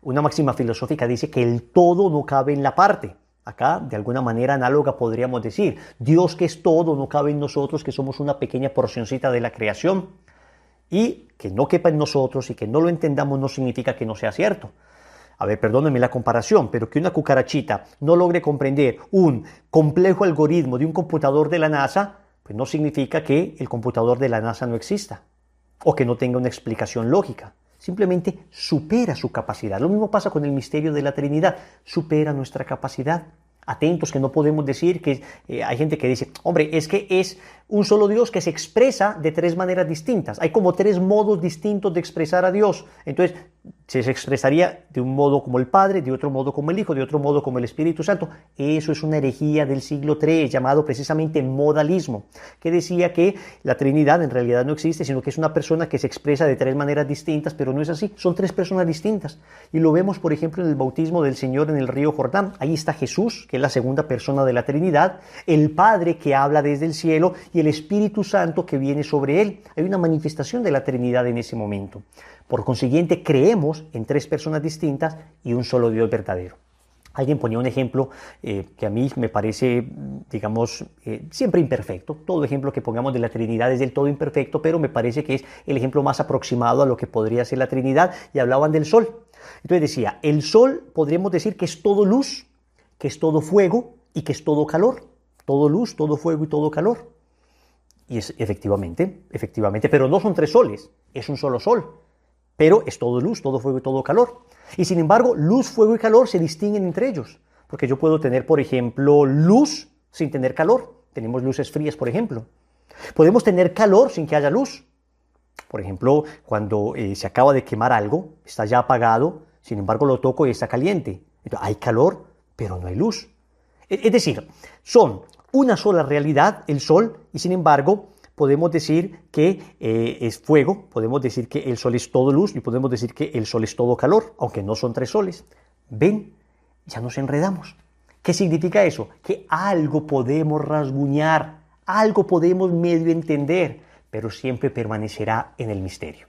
Una máxima filosófica dice que el todo no cabe en la parte. Acá, de alguna manera análoga, podríamos decir, Dios que es todo no cabe en nosotros, que somos una pequeña porcioncita de la creación. Y que no quepa en nosotros y que no lo entendamos no significa que no sea cierto. A ver, perdónenme la comparación, pero que una cucarachita no logre comprender un complejo algoritmo de un computador de la NASA, pues no significa que el computador de la NASA no exista o que no tenga una explicación lógica. Simplemente supera su capacidad. Lo mismo pasa con el misterio de la Trinidad, supera nuestra capacidad. Atentos, que no podemos decir que hay gente que dice, hombre, es que es un solo Dios que se expresa de 3 maneras distintas. Hay como 3 modos distintos de expresar a Dios. Entonces, se expresaría de un modo como el Padre, de otro modo como el Hijo, de otro modo como el Espíritu Santo. Eso es una herejía del siglo III, llamado precisamente modalismo, que decía que la Trinidad en realidad no existe, sino que es una persona que se expresa de 3 maneras distintas, pero no es así, son 3 personas distintas. Y lo vemos, por ejemplo, en el bautismo del Señor en el río Jordán. Ahí está Jesús, que es la segunda persona de la Trinidad, el Padre que habla desde el cielo y el Espíritu Santo que viene sobre él. Hay una manifestación de la Trinidad en ese momento. Por consiguiente, creemos en 3 personas distintas y un solo Dios verdadero. Alguien ponía un ejemplo que a mí me parece, digamos, siempre imperfecto. Todo ejemplo que pongamos de la Trinidad es del todo imperfecto, pero me parece que es el ejemplo más aproximado a lo que podría ser la Trinidad. Y hablaban del sol. Entonces decía, el sol podríamos decir que es todo luz, que es todo fuego y que es todo calor. Todo luz, todo fuego y todo calor. Y es efectivamente, pero no son 3 soles, es un solo sol. Pero es todo luz, todo fuego y todo calor. Y sin embargo, luz, fuego y calor se distinguen entre ellos. Porque yo puedo tener, por ejemplo, luz sin tener calor. Tenemos luces frías, por ejemplo. Podemos tener calor sin que haya luz. Por ejemplo, cuando se acaba de quemar algo, está ya apagado, sin embargo lo toco y está caliente. Entonces, hay calor, pero no hay luz. Es decir, son una sola realidad, el sol, y sin embargo podemos decir que es fuego, podemos decir que el sol es todo luz y podemos decir que el sol es todo calor, aunque no son 3 soles. ¿Ven? Ya nos enredamos. ¿Qué significa eso? Que algo podemos rasguñar, algo podemos medio entender, pero siempre permanecerá en el misterio.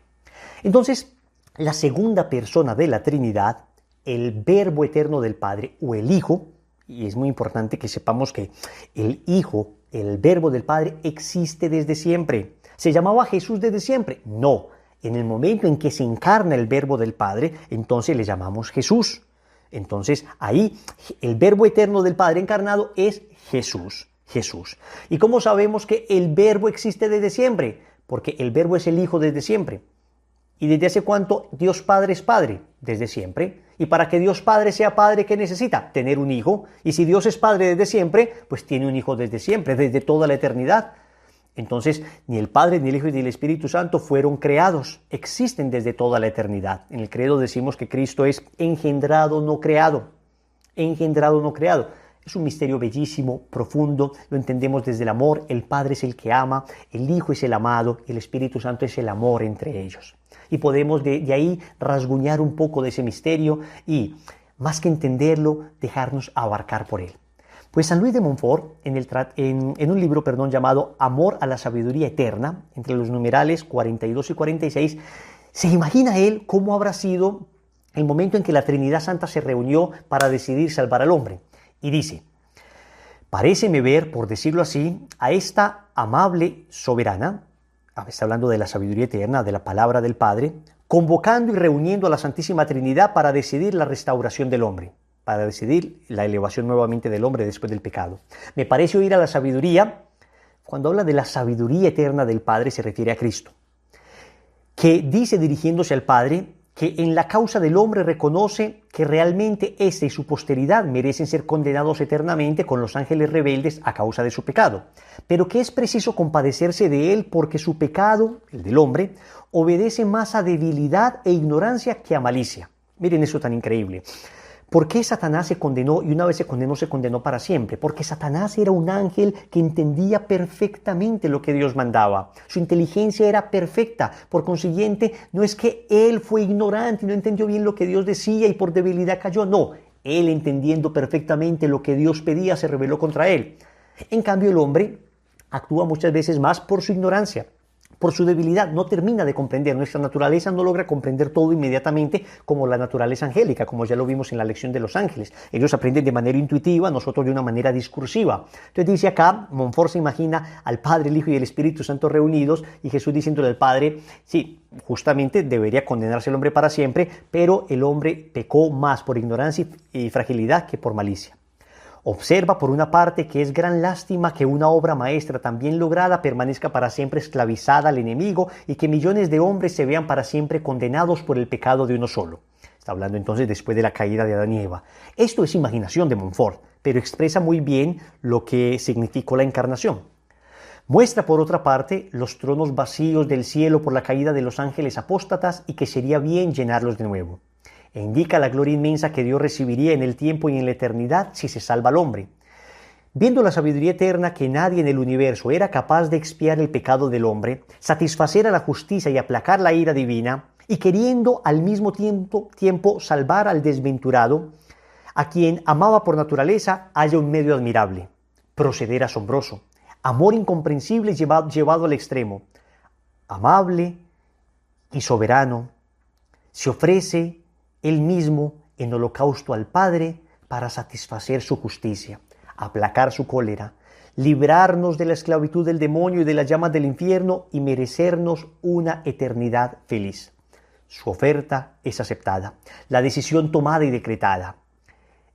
Entonces, la segunda persona de la Trinidad, el Verbo eterno del Padre o el Hijo, y es muy importante que sepamos que el Hijo, el Verbo del Padre, existe desde siempre. ¿Se llamaba Jesús desde siempre? No. En el momento en que se encarna el Verbo del Padre, entonces le llamamos Jesús. Entonces ahí el Verbo eterno del Padre encarnado es Jesús. Jesús. ¿Y cómo sabemos que el Verbo existe desde siempre? Porque el Verbo es el Hijo desde siempre. ¿Y desde hace cuánto Dios Padre es Padre? Desde siempre. Y para que Dios Padre sea Padre, ¿qué necesita? Tener un Hijo. Y si Dios es Padre desde siempre, pues tiene un Hijo desde siempre, desde toda la eternidad. Entonces, ni el Padre, ni el Hijo, ni el Espíritu Santo fueron creados. Existen desde toda la eternidad. En el credo decimos que Cristo es engendrado, no creado. Engendrado, no creado. Es un misterio bellísimo, profundo, lo entendemos desde el amor. El Padre es el que ama, el Hijo es el amado, y el Espíritu Santo es el amor entre ellos. Y podemos de ahí rasguñar un poco de ese misterio y, más que entenderlo, dejarnos abarcar por él. Pues San Luis de Montfort, en un libro llamado Amor a la Sabiduría Eterna, entre los numerales 42 y 46, se imagina él cómo habrá sido el momento en que la Trinidad Santa se reunió para decidir salvar al hombre. Y dice: paréceme ver, por decirlo así, a esta amable soberana, está hablando de la sabiduría eterna, de la palabra del Padre, convocando y reuniendo a la Santísima Trinidad para decidir la restauración del hombre, para decidir la elevación nuevamente del hombre después del pecado. Me parece oír a la sabiduría, cuando habla de la sabiduría eterna del Padre se refiere a Cristo, que dice dirigiéndose al Padre que en la causa del hombre reconoce que realmente éste y su posteridad merecen ser condenados eternamente con los ángeles rebeldes a causa de su pecado, pero que es preciso compadecerse de él porque su pecado, el del hombre, obedece más a debilidad e ignorancia que a malicia. Miren eso tan increíble. ¿Por qué Satanás se condenó y una vez se condenó para siempre? Porque Satanás era un ángel que entendía perfectamente lo que Dios mandaba. Su inteligencia era perfecta. Por consiguiente, no es que él fue ignorante y no entendió bien lo que Dios decía y por debilidad cayó. No, él entendiendo perfectamente lo que Dios pedía se rebeló contra él. En cambio, el hombre actúa muchas veces más por su ignorancia, por su debilidad, no termina de comprender. Nuestra naturaleza no logra comprender todo inmediatamente como la naturaleza angélica, como ya lo vimos en la lección de los ángeles. Ellos aprenden de manera intuitiva, nosotros de una manera discursiva. Entonces dice acá, Montfort se imagina al Padre, el Hijo y el Espíritu Santo reunidos y Jesús diciéndole al Padre, sí, justamente debería condenarse el hombre para siempre, pero el hombre pecó más por ignorancia y fragilidad que por malicia. Observa, por una parte, que es gran lástima que una obra maestra tan bien lograda permanezca para siempre esclavizada al enemigo y que millones de hombres se vean para siempre condenados por el pecado de uno solo. Está hablando entonces después de la caída de Adán y Eva. Esto es imaginación de Montfort, pero expresa muy bien lo que significó la encarnación. Muestra, por otra parte, los tronos vacíos del cielo por la caída de los ángeles apóstatas y que sería bien llenarlos de nuevo. E indica la gloria inmensa que Dios recibiría en el tiempo y en la eternidad si se salva al hombre. Viendo la sabiduría eterna que nadie en el universo era capaz de expiar el pecado del hombre, satisfacer a la justicia y aplacar la ira divina, y queriendo al mismo tiempo salvar al desventurado, a quien amaba por naturaleza, halla un medio admirable, proceder asombroso, amor incomprensible llevado al extremo, amable y soberano, se ofrece él mismo en holocausto al Padre para satisfacer su justicia, aplacar su cólera, librarnos de la esclavitud del demonio y de las llamas del infierno y merecernos una eternidad feliz. Su oferta es aceptada, la decisión tomada y decretada.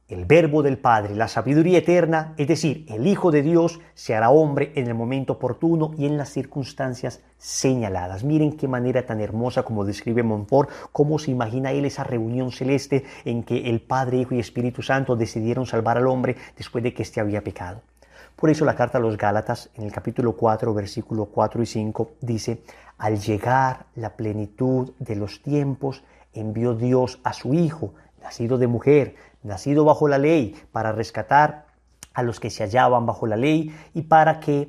El Verbo del Padre, la sabiduría eterna, es decir, el Hijo de Dios, se hará hombre en el momento oportuno y en las circunstancias señaladas. Miren qué manera tan hermosa como describe Montfort, cómo se imagina él esa reunión celeste en que el Padre, Hijo y Espíritu Santo decidieron salvar al hombre después de que éste había pecado. Por eso la carta a los Gálatas, en el capítulo 4, versículos 4 y 5, dice: al llegar la plenitud de los tiempos, envió Dios a su Hijo, nacido de mujer, nacido bajo la ley, para rescatar a los que se hallaban bajo la ley y para que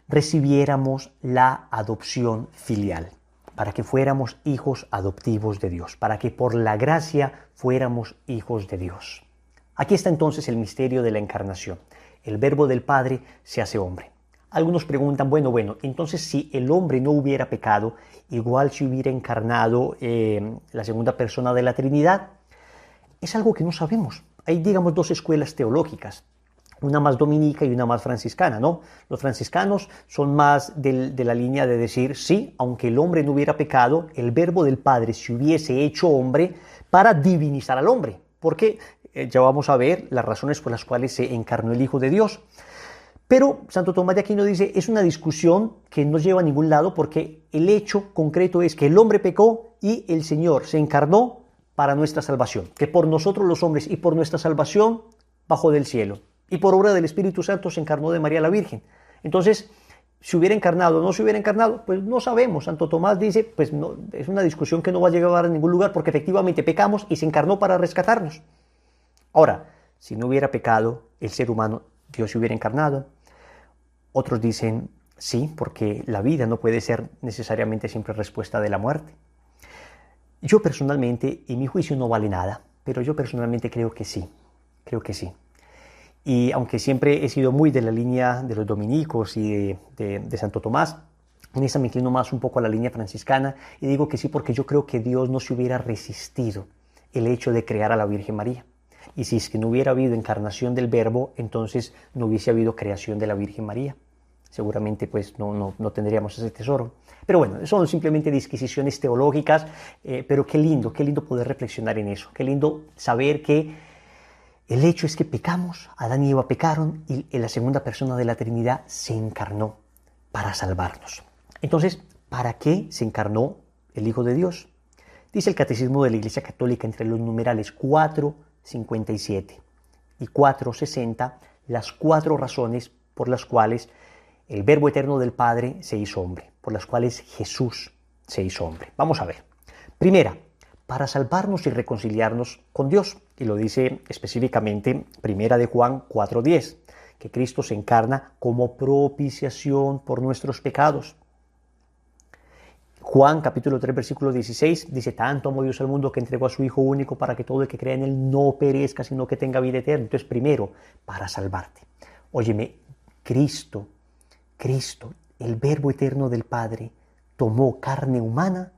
recibiéramos la adopción filial, para que fuéramos hijos adoptivos de Dios, para que por la gracia fuéramos hijos de Dios. Aquí está entonces el misterio de la encarnación. El Verbo del Padre se hace hombre. Algunos preguntan, bueno, entonces si el hombre no hubiera pecado, igual se hubiera encarnado la segunda persona de la Trinidad. Es algo que no sabemos. Hay, digamos, dos escuelas teológicas, una más dominica y una más franciscana, ¿no? Los franciscanos son más de la línea de decir, sí, aunque el hombre no hubiera pecado, el verbo del Padre se hubiese hecho hombre para divinizar al hombre, porque ya vamos a ver las razones por las cuales se encarnó el Hijo de Dios. Pero Santo Tomás de Aquino dice, es una discusión que no lleva a ningún lado, porque el hecho concreto es que el hombre pecó y el Señor se encarnó para nuestra salvación, que por nosotros los hombres y por nuestra salvación bajó del cielo, y por obra del Espíritu Santo se encarnó de María la Virgen. Entonces, si hubiera encarnado o no se hubiera encarnado, pues no sabemos. Santo Tomás dice, pues no, es una discusión que no va a llegar a ningún lugar, porque efectivamente pecamos y se encarnó para rescatarnos. Ahora, si no hubiera pecado el ser humano, Dios se hubiera encarnado. Otros dicen, sí, porque la vida no puede ser necesariamente siempre respuesta de la muerte. Yo personalmente, y mi juicio no vale nada, pero yo personalmente creo que sí. Y aunque siempre he sido muy de la línea de los dominicos y de Santo Tomás, en esa me inclino más un poco a la línea franciscana, y digo que sí porque yo creo que Dios no se hubiera resistido el hecho de crear a la Virgen María. Y si es que no hubiera habido encarnación del Verbo, entonces no hubiese habido creación de la Virgen María. Seguramente pues no tendríamos ese tesoro. Pero bueno, son simplemente disquisiciones teológicas, pero qué lindo poder reflexionar en eso. Qué lindo saber que el hecho es que pecamos, Adán y Eva pecaron y la segunda persona de la Trinidad se encarnó para salvarnos. Entonces, ¿para qué se encarnó el Hijo de Dios? Dice el Catecismo de la Iglesia Católica entre los numerales 457 y 460 las 4 razones por las cuales el Verbo eterno del Padre se hizo hombre, por las cuales Jesús se hizo hombre. Vamos a ver. Primera, para salvarnos y reconciliarnos con Dios. Y lo dice específicamente Primera de Juan 4:10, que Cristo se encarna como propiciación por nuestros pecados. Juan capítulo 3 versículo 16 dice, tanto amó Dios al mundo que entregó a su Hijo único para que todo el que crea en Él no perezca, sino que tenga vida eterna. Entonces, primero, para salvarte. Óyeme, Cristo, el Verbo eterno del Padre, tomó carne humana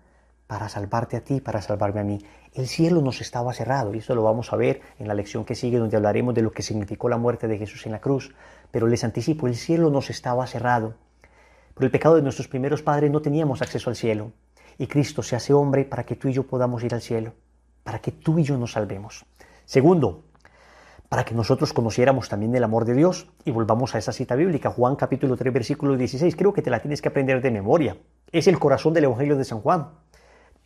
para salvarte a ti, para salvarme a mí. El cielo nos estaba cerrado, y esto lo vamos a ver en la lección que sigue, donde hablaremos de lo que significó la muerte de Jesús en la cruz. Pero les anticipo, el cielo nos estaba cerrado. Por el pecado de nuestros primeros padres no teníamos acceso al cielo. Y Cristo se hace hombre para que tú y yo podamos ir al cielo, para que tú y yo nos salvemos. Segundo, para que nosotros conociéramos también el amor de Dios. Y volvamos a esa cita bíblica, Juan capítulo 3 versículo 16. Creo que te la tienes que aprender de memoria. Es el corazón del Evangelio de San Juan.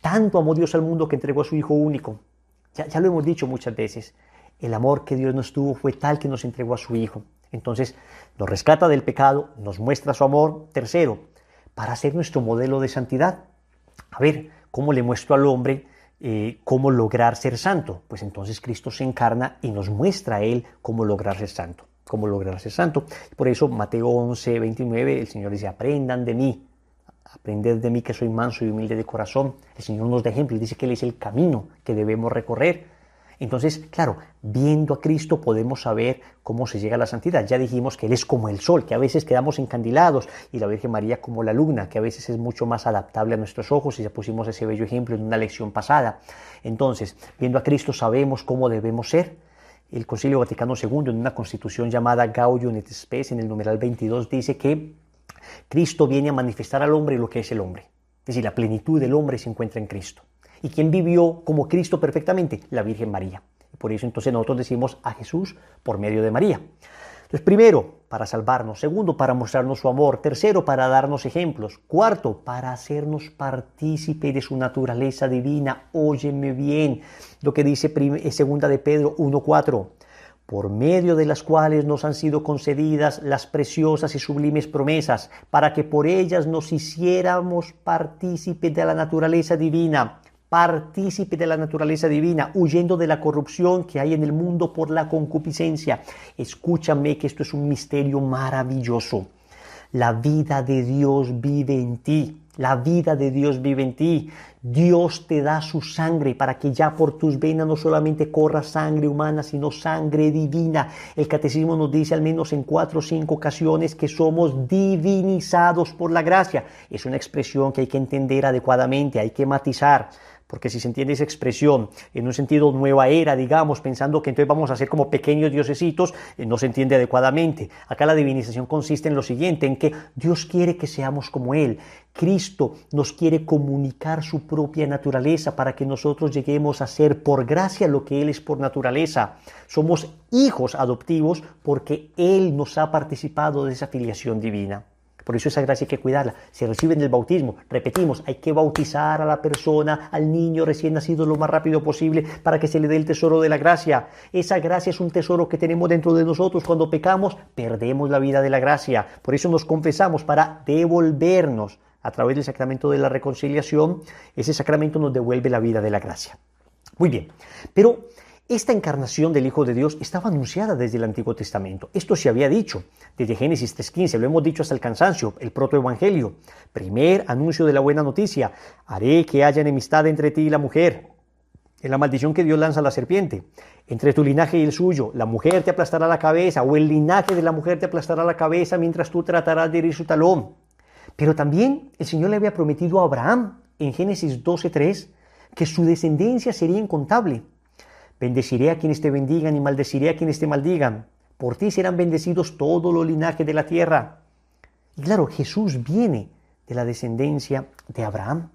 Tanto amó Dios al mundo que entregó a su Hijo único. Ya lo hemos dicho muchas veces. El amor que Dios nos tuvo fue tal que nos entregó a su Hijo. Entonces, nos rescata del pecado, nos muestra su amor. Tercero, para ser nuestro modelo de santidad. A ver, ¿cómo le muestro al hombre cómo lograr ser santo? Pues entonces Cristo se encarna y nos muestra a Él cómo lograr ser santo. Por eso, Mateo 11:29, el Señor dice, aprendan de mí. Aprended de mí que soy manso y humilde de corazón. El Señor nos da ejemplo y dice que Él es el camino que debemos recorrer. Entonces, claro, viendo a Cristo podemos saber cómo se llega a la santidad. Ya dijimos que Él es como el sol, que a veces quedamos encandilados, y la Virgen María como la luna, que a veces es mucho más adaptable a nuestros ojos, y ya pusimos ese bello ejemplo en una lección pasada. Entonces, viendo a Cristo sabemos cómo debemos ser. El Concilio Vaticano II, en una constitución llamada Gaudium et Spes, en el numeral 22, dice que Cristo viene a manifestar al hombre lo que es el hombre. Es decir, la plenitud del hombre se encuentra en Cristo. ¿Y quién vivió como Cristo perfectamente? La Virgen María. Y por eso entonces nosotros decimos a Jesús por medio de María. Entonces, primero, para salvarnos. Segundo, para mostrarnos su amor. Tercero, para darnos ejemplos. Cuarto, para hacernos partícipe de su naturaleza divina. Óyeme bien lo que dice segunda de Pedro 1:4. Por medio de las cuales nos han sido concedidas las preciosas y sublimes promesas, para que por ellas nos hiciéramos partícipes de la naturaleza divina, huyendo de la corrupción que hay en el mundo por la concupiscencia. Escúchame que esto es un misterio maravilloso. La vida de Dios vive en ti. La vida de Dios vive en ti. Dios te da su sangre para que ya por tus venas no solamente corra sangre humana, sino sangre divina. El catecismo nos dice al menos en 4 o 5 ocasiones que somos divinizados por la gracia. Es una expresión que hay que entender adecuadamente, hay que matizar. Porque si se entiende esa expresión en un sentido nueva era, digamos, pensando que entonces vamos a ser como pequeños diosesitos, no se entiende adecuadamente. Acá la divinización consiste en lo siguiente, en que Dios quiere que seamos como Él. Cristo nos quiere comunicar su propia naturaleza para que nosotros lleguemos a ser por gracia lo que Él es por naturaleza. Somos hijos adoptivos porque Él nos ha participado de esa filiación divina. Por eso esa gracia hay que cuidarla. Se recibe en el bautismo. Repetimos, hay que bautizar a la persona, al niño recién nacido lo más rápido posible para que se le dé el tesoro de la gracia. Esa gracia es un tesoro que tenemos dentro de nosotros. Cuando pecamos, perdemos la vida de la gracia. Por eso nos confesamos para devolvernos a través del sacramento de la reconciliación. Ese sacramento nos devuelve la vida de la gracia. Muy bien, pero esta encarnación del Hijo de Dios estaba anunciada desde el Antiguo Testamento. Esto se había dicho desde Génesis 3:15, lo hemos dicho hasta el cansancio, el protoevangelio. Primer anuncio de la buena noticia: haré que haya enemistad entre ti y la mujer. Es la maldición que Dios lanza a la serpiente. Entre tu linaje y el suyo, la mujer te aplastará la cabeza, o el linaje de la mujer te aplastará la cabeza mientras tú tratarás de herir su talón. Pero también el Señor le había prometido a Abraham en Génesis 12:3 que su descendencia sería incontable. Bendeciré a quienes te bendigan y maldeciré a quienes te maldigan. Por ti serán bendecidos todos los linajes de la tierra. Y claro, Jesús viene de la descendencia de Abraham.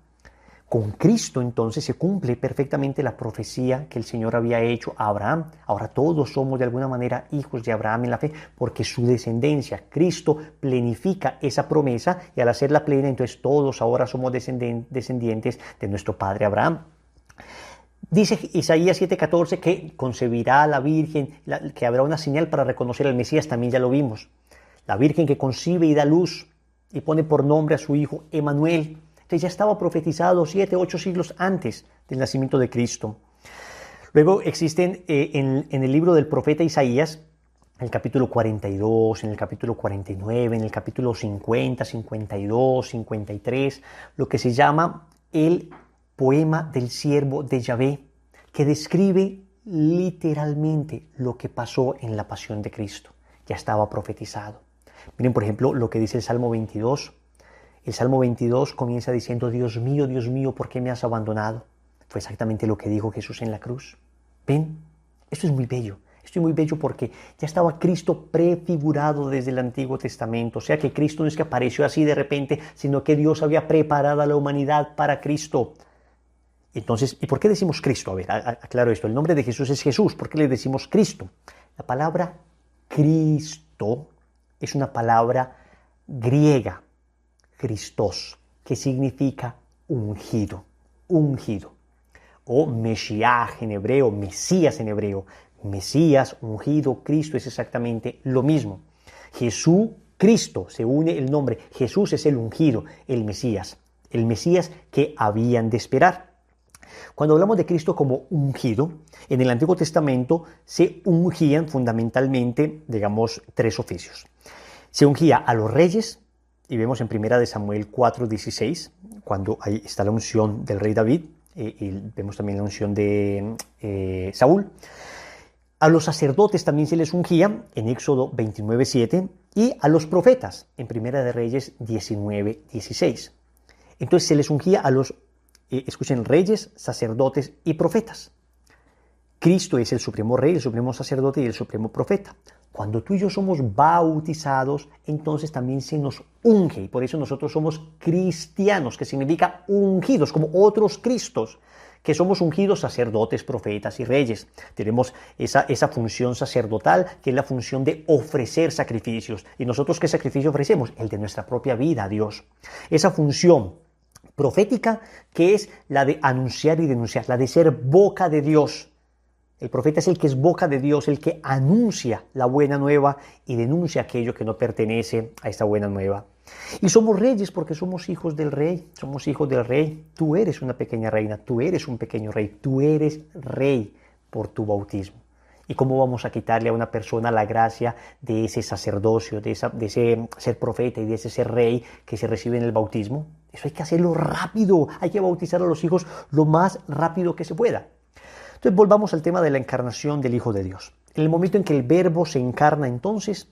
Con Cristo entonces se cumple perfectamente la profecía que el Señor había hecho a Abraham. Ahora todos somos de alguna manera hijos de Abraham en la fe, porque su descendencia, Cristo, plenifica esa promesa, y al hacerla plena, entonces todos ahora somos descendientes de nuestro padre Abraham. Dice Isaías 7:14 que concebirá la Virgen, que habrá una señal para reconocer al Mesías, también ya lo vimos. La Virgen que concibe y da luz y pone por nombre a su hijo Emanuel. Entonces ya estaba profetizado 7, 8 siglos antes del nacimiento de Cristo. Luego existen en el libro del profeta Isaías, en el capítulo 42, en el capítulo 49, en el capítulo 50, 52, 53, lo que se llama el poema del siervo de Yahvé, que describe literalmente lo que pasó en la pasión de Cristo. Ya estaba profetizado. Miren, por ejemplo, lo que dice el Salmo 22. El Salmo 22 comienza diciendo: Dios mío, ¿por qué me has abandonado? Fue exactamente lo que dijo Jesús en la cruz. ¿Ven? Esto es muy bello. Esto es muy bello porque ya estaba Cristo prefigurado desde el Antiguo Testamento. O sea que Cristo no es que apareció así de repente, sino que Dios había preparado a la humanidad para Cristo. Entonces, ¿y por qué decimos Cristo? A ver, aclaro esto. El nombre de Jesús es Jesús. ¿Por qué le decimos Cristo? La palabra Cristo es una palabra griega, Christos, que significa ungido, ungido. O Mesías en hebreo, Mesías en hebreo. Mesías, ungido, Cristo es exactamente lo mismo. Jesús, Cristo, se une el nombre. Jesús es el ungido, el Mesías que habían de esperar. Cuando hablamos de Cristo como ungido, en el Antiguo Testamento se ungían fundamentalmente, digamos, 3 oficios. Se ungía a los reyes, y vemos en 1 Samuel 4:16, cuando ahí está la unción del rey David, y vemos también la unción de Saúl. A los sacerdotes también se les ungía en Éxodo 29:7, y a los profetas en 1 Reyes 19:16. Entonces se les ungía a los escuchen, reyes, sacerdotes y profetas. Cristo es el supremo rey, el supremo sacerdote y el supremo profeta. Cuando tú y yo somos bautizados, entonces también se nos unge, y por eso nosotros somos cristianos, que significa ungidos, como otros Cristos, que somos ungidos sacerdotes, profetas y reyes. Tenemos esa función sacerdotal, que es la función de ofrecer sacrificios. ¿Y nosotros qué sacrificio ofrecemos? El de nuestra propia vida a Dios. Esa función profética, que es la de anunciar y denunciar, la de ser boca de Dios. El profeta es el que es boca de Dios, el que anuncia la buena nueva y denuncia aquello que no pertenece a esta buena nueva. Y somos reyes porque somos hijos del rey, somos hijos del rey. Tú eres una pequeña reina, tú eres un pequeño rey, tú eres rey por tu bautismo. ¿Y cómo vamos a quitarle a una persona la gracia de ese sacerdocio, de ese ser profeta y de ese ser rey que se recibe en el bautismo? Eso hay que hacerlo rápido, hay que bautizar a los hijos lo más rápido que se pueda. Entonces volvamos al tema de la encarnación del Hijo de Dios. En el momento en que el Verbo se encarna entonces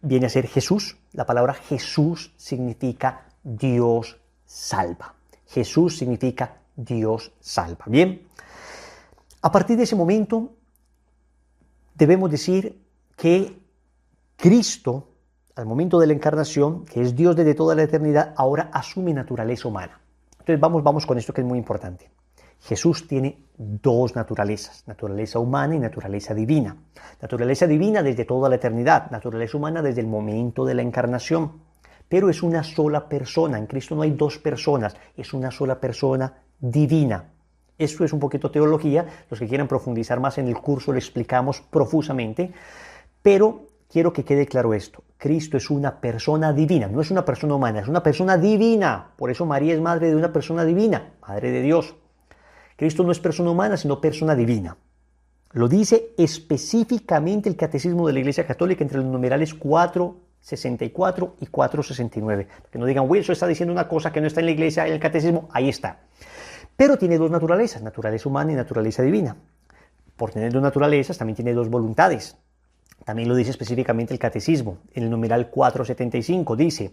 viene a ser Jesús. La palabra Jesús significa Dios salva. Jesús significa Dios salva. Bien, a partir de ese momento debemos decir que Cristo, al momento de la encarnación, que es Dios desde toda la eternidad, ahora asume naturaleza humana. Entonces vamos con esto que es muy importante. Jesús tiene dos naturalezas, naturaleza humana y naturaleza divina. Naturaleza divina desde toda la eternidad, naturaleza humana desde el momento de la encarnación. Pero es una sola persona, en Cristo no hay dos personas, es una sola persona divina. Esto es un poquito teología, los que quieran profundizar más en el curso lo explicamos profusamente, pero quiero que quede claro esto, Cristo es una persona divina, no es una persona humana, es una persona divina, por eso María es madre de una persona divina, madre de Dios. Cristo no es persona humana, sino persona divina. Lo dice específicamente el Catecismo de la Iglesia Católica entre los numerales 464 y 469. Que no digan, eso está diciendo una cosa que no está en la Iglesia, en el Catecismo, ahí está. Pero tiene dos naturalezas, naturaleza humana y naturaleza divina. Por tener dos naturalezas, también tiene dos voluntades. También lo dice específicamente el Catecismo. En el numeral 475 dice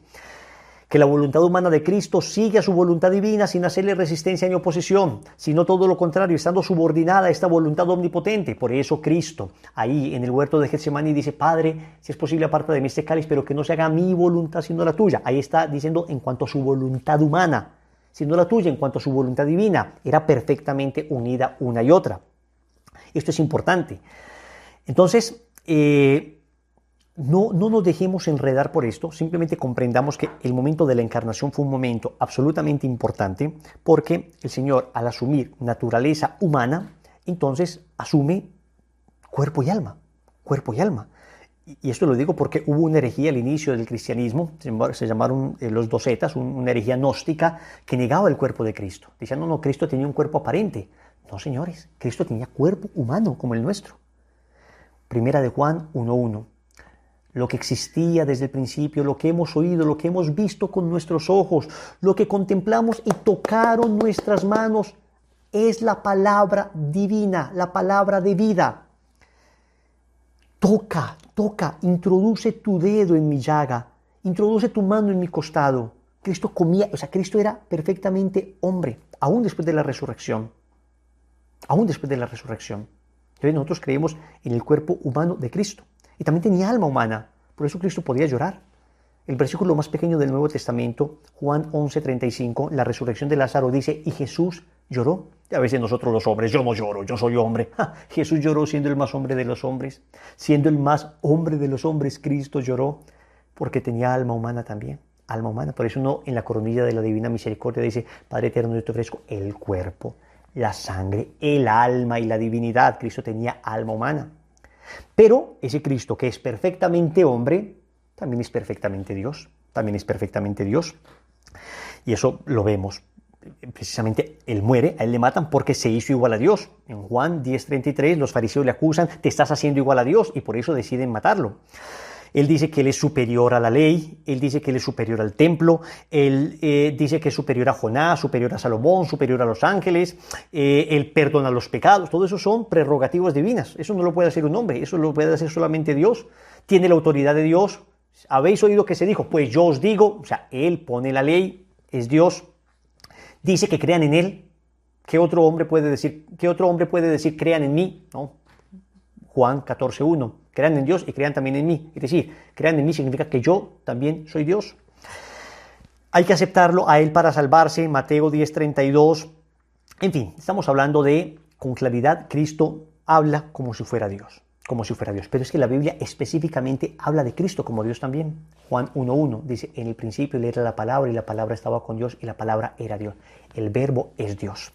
que la voluntad humana de Cristo sigue a su voluntad divina sin hacerle resistencia ni oposición, sino todo lo contrario, estando subordinada a esta voluntad omnipotente. Por eso Cristo, ahí en el huerto de Getsemaní, dice, Padre, si es posible aparta de mí este cáliz, pero que no se haga mi voluntad sino la tuya. Ahí está diciendo en cuanto a su voluntad humana, sino la tuya en cuanto a su voluntad divina. Era perfectamente unida una y otra. Esto es importante. Entonces, no nos dejemos enredar por esto, simplemente comprendamos que el momento de la encarnación fue un momento absolutamente importante porque el Señor, al asumir naturaleza humana, entonces asume cuerpo y alma, cuerpo y alma. Y esto lo digo porque hubo una herejía al inicio del cristianismo, se llamaron los docetas, una herejía gnóstica que negaba el cuerpo de Cristo. Decían, no, Cristo tenía un cuerpo aparente. No, señores, Cristo tenía cuerpo humano como el nuestro. Primera de Juan 1:1. Lo que existía desde el principio, lo que hemos oído, lo que hemos visto con nuestros ojos, lo que contemplamos y tocaron nuestras manos, es la palabra divina, la palabra de vida. Toca, introduce tu dedo en mi llaga, introduce tu mano en mi costado. Cristo comía, Cristo era perfectamente hombre, aún después de la resurrección. Aún después de la resurrección. Entonces nosotros creemos en el cuerpo humano de Cristo. Y también tenía alma humana, por eso Cristo podía llorar. El versículo más pequeño del Nuevo Testamento, Juan 11:35, la resurrección de Lázaro dice, y Jesús lloró. A veces nosotros los hombres, yo no lloro, yo soy hombre. Jesús lloró siendo el más hombre de los hombres. Siendo el más hombre de los hombres, Cristo lloró porque tenía alma humana también. Alma humana, por eso uno en la coronilla de la Divina Misericordia dice, Padre eterno, yo te ofrezco el cuerpo, la sangre, el alma y la divinidad. Cristo tenía alma humana. Pero ese Cristo que es perfectamente hombre, también es perfectamente Dios. También es perfectamente Dios. Y eso lo vemos. Precisamente Él muere, a Él le matan porque se hizo igual a Dios. En Juan 10:33 los fariseos le acusan, te estás haciendo igual a Dios, y por eso deciden matarlo. Él dice que Él es superior a la ley, Él dice que Él es superior al templo, Él dice que es superior a Jonás, superior a Salomón, superior a los ángeles, Él perdona los pecados. Todo eso son prerrogativas divinas. Eso no lo puede hacer un hombre, eso lo puede hacer solamente Dios. Tiene la autoridad de Dios. ¿Habéis oído que se dijo? Pues yo os digo, Él pone la ley, es Dios. Dice que crean en Él. ¿Qué otro hombre puede decir crean en mí? ¿No? Juan 14:1. Crean en Dios y crean también en mí. Es decir, crean en mí significa que yo también soy Dios. Hay que aceptarlo a Él para salvarse. Mateo 10:32. En fin, estamos hablando de, con claridad, Cristo habla como si fuera Dios. Como si fuera Dios. Pero es que la Biblia específicamente habla de Cristo como Dios también. Juan 1:1 dice, en el principio Él era la palabra y la palabra estaba con Dios y la palabra era Dios. El verbo es Dios.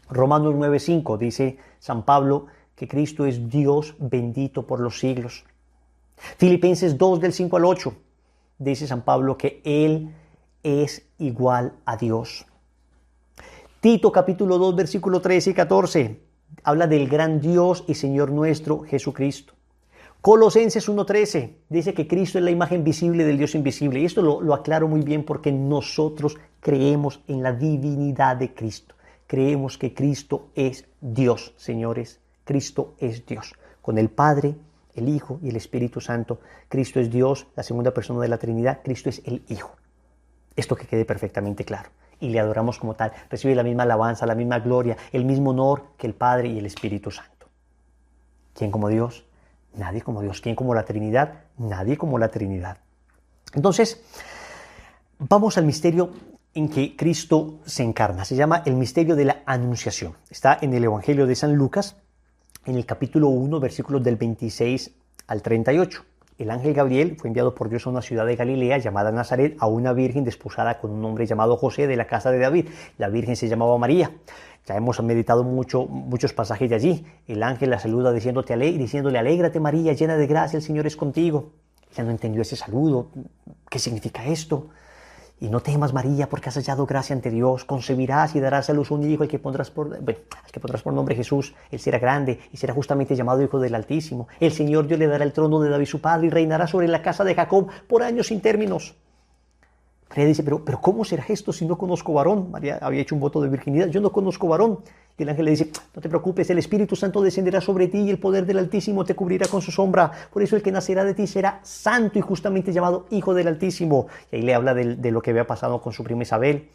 Romanos 9:5 dice San Pablo que Cristo es Dios bendito por los siglos. Filipenses 2 del 5 al 8 dice San Pablo que Él es igual a Dios. Tito capítulo 2 versículo 13 y 14 habla del gran Dios y Señor nuestro Jesucristo. Colosenses 1:13 dice que Cristo es la imagen visible del Dios invisible. Y esto lo aclaro muy bien porque nosotros creemos en la divinidad de Cristo. Creemos que Cristo es Dios, señores. Cristo es Dios. Con el Padre, el Hijo y el Espíritu Santo. Cristo es Dios, la segunda persona de la Trinidad. Cristo es el Hijo. Esto que quede perfectamente claro. Y le adoramos como tal. Recibe la misma alabanza, la misma gloria, el mismo honor que el Padre y el Espíritu Santo. ¿Quién como Dios? Nadie como Dios. ¿Quién como la Trinidad? Nadie como la Trinidad. Entonces, vamos al misterio en que Cristo se encarna. Se llama el misterio de la Anunciación. Está en el Evangelio de San Lucas, en el capítulo 1, versículos del 26 al 38. El ángel Gabriel fue enviado por Dios a una ciudad de Galilea llamada Nazaret, a una virgen desposada con un hombre llamado José de la casa de David. La virgen se llamaba María. Ya hemos meditado muchos pasajes de allí. El ángel la saluda diciéndole, alégrate María, llena de gracia, el Señor es contigo. Ella no entendió ese saludo. ¿Qué significa esto? Y no temas María, porque has hallado gracia ante Dios, concebirás y darás a luz un hijo, al que pondrás por nombre Jesús. Él será grande y será justamente llamado Hijo del Altísimo. El Señor Dios le dará el trono de David su padre y reinará sobre la casa de Jacob por años sin términos. María dice, pero ¿cómo será esto si no conozco varón? María había hecho un voto de virginidad, yo no conozco varón. Y el ángel le dice, no te preocupes, el Espíritu Santo descenderá sobre ti y el poder del Altísimo te cubrirá con su sombra. Por eso el que nacerá de ti será santo y justamente llamado Hijo del Altísimo. Y ahí le habla de lo que había pasado con su prima Isabel.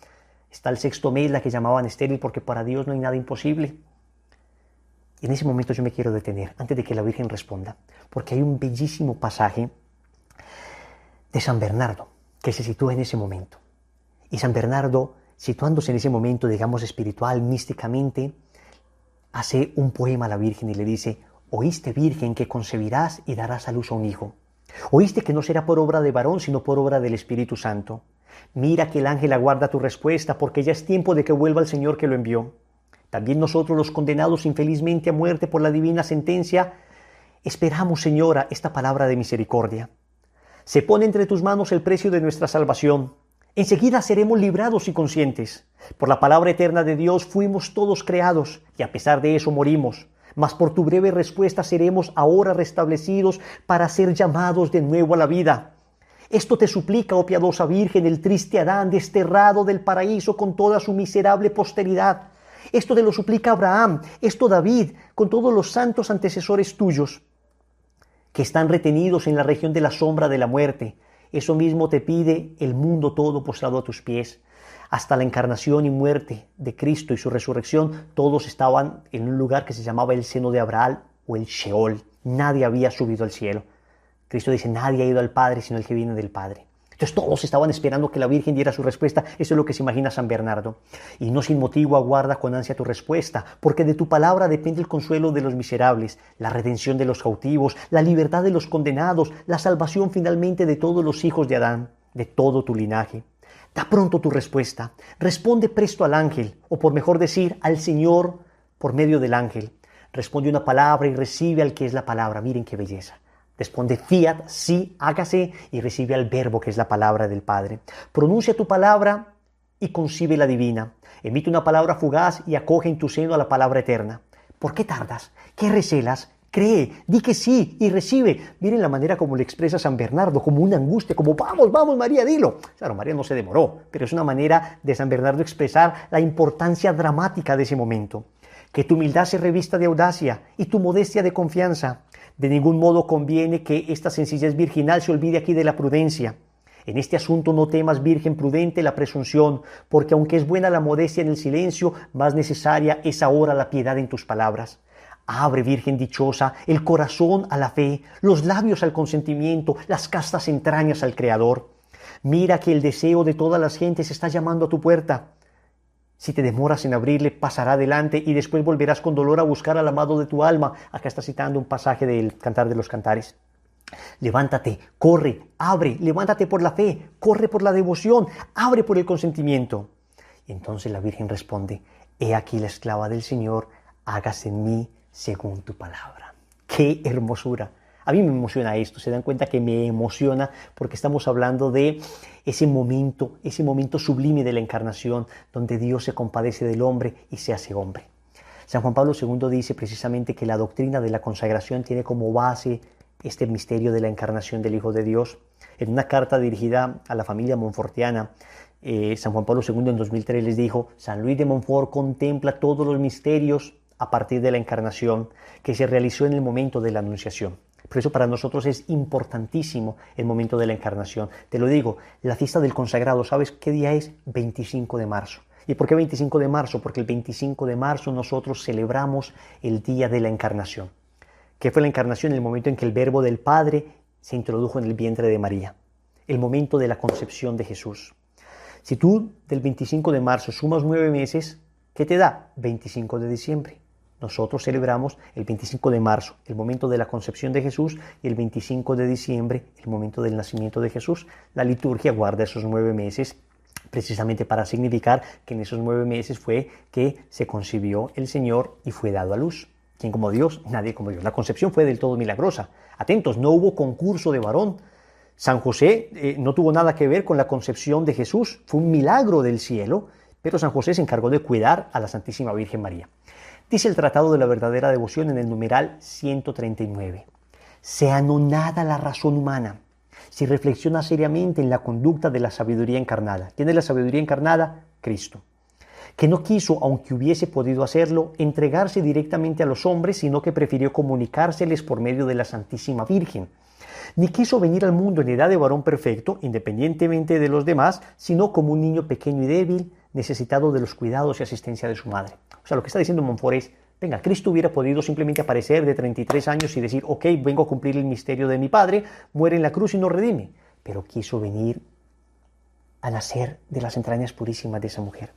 Está el 6º mes, la que llamaban estéril, porque para Dios no hay nada imposible. Y en ese momento yo me quiero detener, antes de que la Virgen responda, porque hay un bellísimo pasaje de San Bernardo, que se sitúa en ese momento. Y San Bernardo, situándose en ese momento, digamos, espiritual, místicamente, hace un poema a la Virgen y le dice, oíste, Virgen, que concebirás y darás a luz a un hijo. Oíste que no será por obra de varón, sino por obra del Espíritu Santo. Mira que el ángel aguarda tu respuesta, porque ya es tiempo de que vuelva el Señor que lo envió. También nosotros, los condenados infelizmente a muerte por la divina sentencia, esperamos, Señora, esta palabra de misericordia. Se pone entre tus manos el precio de nuestra salvación. Enseguida seremos librados y conscientes. Por la palabra eterna de Dios fuimos todos creados y a pesar de eso morimos. Mas por tu breve respuesta seremos ahora restablecidos para ser llamados de nuevo a la vida. Esto te suplica, oh piadosa Virgen, el triste Adán desterrado del paraíso con toda su miserable posteridad. Esto te lo suplica Abraham, esto David, con todos los santos antecesores tuyos, que están retenidos en la región de la sombra de la muerte. Eso mismo te pide el mundo todo postrado a tus pies. Hasta la encarnación y muerte de Cristo y su resurrección, todos estaban en un lugar que se llamaba el seno de Abraham o el Sheol. Nadie había subido al cielo. Cristo dice, nadie ha ido al Padre sino el que viene del Padre. Entonces todos estaban esperando que la Virgen diera su respuesta. Eso es lo que se imagina San Bernardo. Y no sin motivo aguarda con ansia tu respuesta, porque de tu palabra depende el consuelo de los miserables, la redención de los cautivos, la libertad de los condenados, la salvación finalmente de todos los hijos de Adán, de todo tu linaje. Da pronto tu respuesta. Responde presto al ángel, o por mejor decir, al Señor por medio del ángel. Responde una palabra y recibe al que es la palabra. Miren qué belleza. Responde fiat, sí, hágase, y recibe al verbo que es la palabra del Padre. Pronuncia tu palabra y concibe la divina. Emite una palabra fugaz y acoge en tu seno a la palabra eterna. ¿Por qué tardas? ¿Qué recelas? Cree, di que sí y recibe. Miren la manera como le expresa San Bernardo, como una angustia, como vamos María, dilo. Claro, María no se demoró, pero es una manera de San Bernardo expresar la importancia dramática de ese momento. Que tu humildad se revista de audacia y tu modestia de confianza. De ningún modo conviene que esta sencillez virginal se olvide aquí de la prudencia. En este asunto no temas, Virgen prudente, la presunción, porque aunque es buena la modestia en el silencio, más necesaria es ahora la piedad en tus palabras. Abre, Virgen dichosa, el corazón a la fe, los labios al consentimiento, las castas entrañas al Creador. Mira que el deseo de todas las gentes está llamando a tu puerta. Si te demoras en abrirle, pasará adelante y después volverás con dolor a buscar al amado de tu alma. Acá está citando un pasaje del Cantar de los Cantares. Levántate, corre, abre, levántate por la fe, corre por la devoción, abre por el consentimiento. Y entonces la Virgen responde, he aquí la esclava del Señor, hágase en mí según tu palabra. ¡Qué hermosura! A mí me emociona esto, se dan cuenta que me emociona porque estamos hablando de ese momento sublime de la encarnación, donde Dios se compadece del hombre y se hace hombre. San Juan Pablo II dice precisamente que la doctrina de la consagración tiene como base este misterio de la encarnación del Hijo de Dios. En una carta dirigida a la familia monfortiana, San Juan Pablo II en 2003 les dijo: San Luis de Montfort contempla todos los misterios a partir de la encarnación que se realizó en el momento de la Anunciación. Por eso para nosotros es importantísimo el momento de la encarnación. Te lo digo, la fiesta del consagrado, ¿sabes qué día es? 25 de marzo. ¿Y por qué 25 de marzo? Porque el 25 de marzo nosotros celebramos el día de la encarnación. ¿Qué fue la encarnación? El momento en que el Verbo del Padre se introdujo en el vientre de María. El momento de la concepción de Jesús. Si tú del 25 de marzo sumas 9 meses, ¿qué te da? 25 de diciembre. Nosotros celebramos el 25 de marzo, el momento de la concepción de Jesús, y el 25 de diciembre, el momento del nacimiento de Jesús. La liturgia guarda esos 9 meses precisamente para significar que en esos 9 meses fue que se concibió el Señor y fue dado a luz. ¿Quién como Dios? Nadie como Dios. La concepción fue del todo milagrosa. Atentos, no hubo concurso de varón. San José no tuvo nada que ver con la concepción de Jesús. Fue un milagro del cielo, pero San José se encargó de cuidar a la Santísima Virgen María. Dice el Tratado de la Verdadera Devoción en el numeral 139. Se anonada la razón humana si reflexiona seriamente en la conducta de la sabiduría encarnada. ¿Quién es la sabiduría encarnada? Cristo. Que no quiso, aunque hubiese podido hacerlo, entregarse directamente a los hombres, sino que prefirió comunicárseles por medio de la Santísima Virgen. Ni quiso venir al mundo en edad de varón perfecto, independientemente de los demás, sino como un niño pequeño y débil, necesitado de los cuidados y asistencia de su madre. O sea, lo que está diciendo Montfort es: venga, Cristo hubiera podido simplemente aparecer de 33 años y decir: ok, vengo a cumplir el misterio de mi Padre, muere en la cruz y nos redime. Pero quiso venir a nacer de las entrañas purísimas de esa mujer.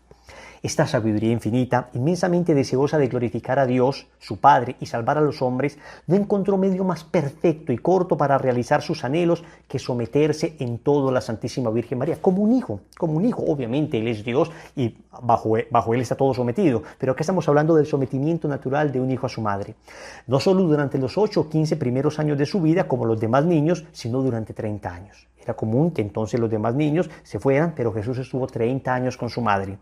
Esta sabiduría infinita, inmensamente deseosa de glorificar a Dios, su Padre, y salvar a los hombres, no encontró medio más perfecto y corto para realizar sus anhelos que someterse en todo a la Santísima Virgen María, como un hijo. Obviamente Él es Dios y bajo Él está todo sometido, pero acá estamos hablando del sometimiento natural de un hijo a su madre. No solo durante los 8 o 15 primeros años de su vida, como los demás niños, sino durante 30 años. Era común que entonces los demás niños se fueran, pero Jesús estuvo 30 años con su madre.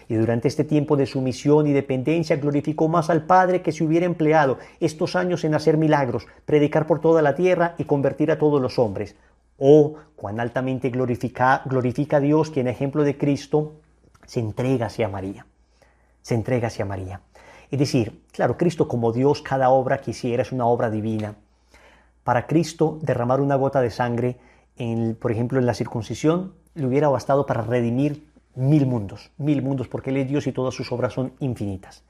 Y durante este tiempo de sumisión y dependencia glorificó más al Padre que si hubiera empleado estos años en hacer milagros, predicar por toda la tierra y convertir a todos los hombres. Oh, cuán altamente glorifica a Dios, quien, ejemplo de Cristo, se entrega hacia María. Es decir, claro, Cristo como Dios, cada obra que hiciera es una obra divina. Para Cristo, derramar una gota de sangre, por ejemplo, en la circuncisión, le hubiera bastado para redimir 1000 mundos, porque Él es Dios y todas sus obras son infinitas.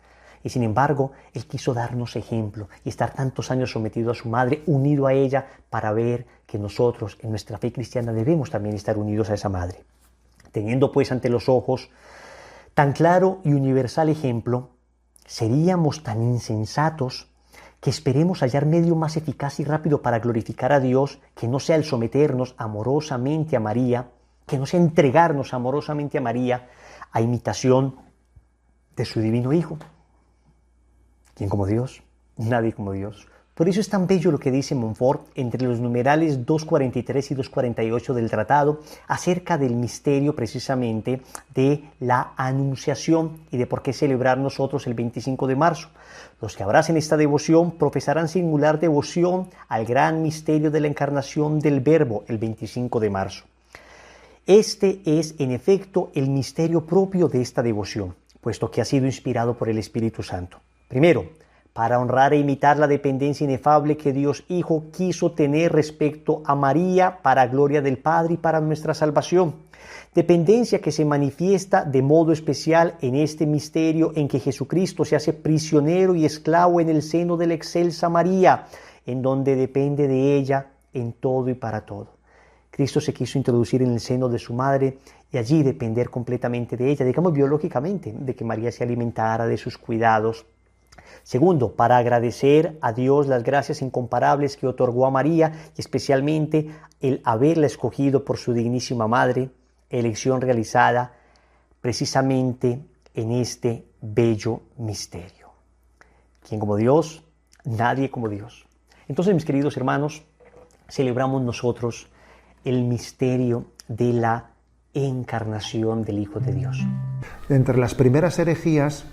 Y sin embargo, Él quiso darnos ejemplo y estar tantos años sometido a su madre, unido a ella, para ver que nosotros, en nuestra fe cristiana, debemos también estar unidos a esa madre. Teniendo pues ante los ojos tan claro y universal ejemplo, seríamos tan insensatos que esperemos hallar medio más eficaz y rápido para glorificar a Dios, que no sea el someternos amorosamente a María, que no sea entregarnos amorosamente a María, a imitación de su divino Hijo. ¿Quién como Dios? Nadie como Dios. Por eso es tan bello lo que dice Montfort entre los numerales 243 y 248 del tratado acerca del misterio precisamente de la Anunciación y de por qué celebrar nosotros el 25 de marzo. Los que abracen esta devoción profesarán singular devoción al gran misterio de la encarnación del Verbo el 25 de marzo. Este es, en efecto, el misterio propio de esta devoción, puesto que ha sido inspirado por el Espíritu Santo. Primero, para honrar e imitar la dependencia inefable que Dios Hijo quiso tener respecto a María para gloria del Padre y para nuestra salvación. Dependencia que se manifiesta de modo especial en este misterio en que Jesucristo se hace prisionero y esclavo en el seno de la excelsa María, en donde depende de ella en todo y para todo. Cristo se quiso introducir en el seno de su madre y allí depender completamente de ella, digamos biológicamente, de que María se alimentara de sus cuidados. Segundo, para agradecer a Dios las gracias incomparables que otorgó a María y especialmente el haberla escogido por su dignísima madre, elección realizada precisamente en este bello misterio. ¿Quién como Dios? Nadie como Dios. Entonces, mis queridos hermanos, celebramos nosotros el misterio de la encarnación del Hijo de Dios. Entre las primeras herejías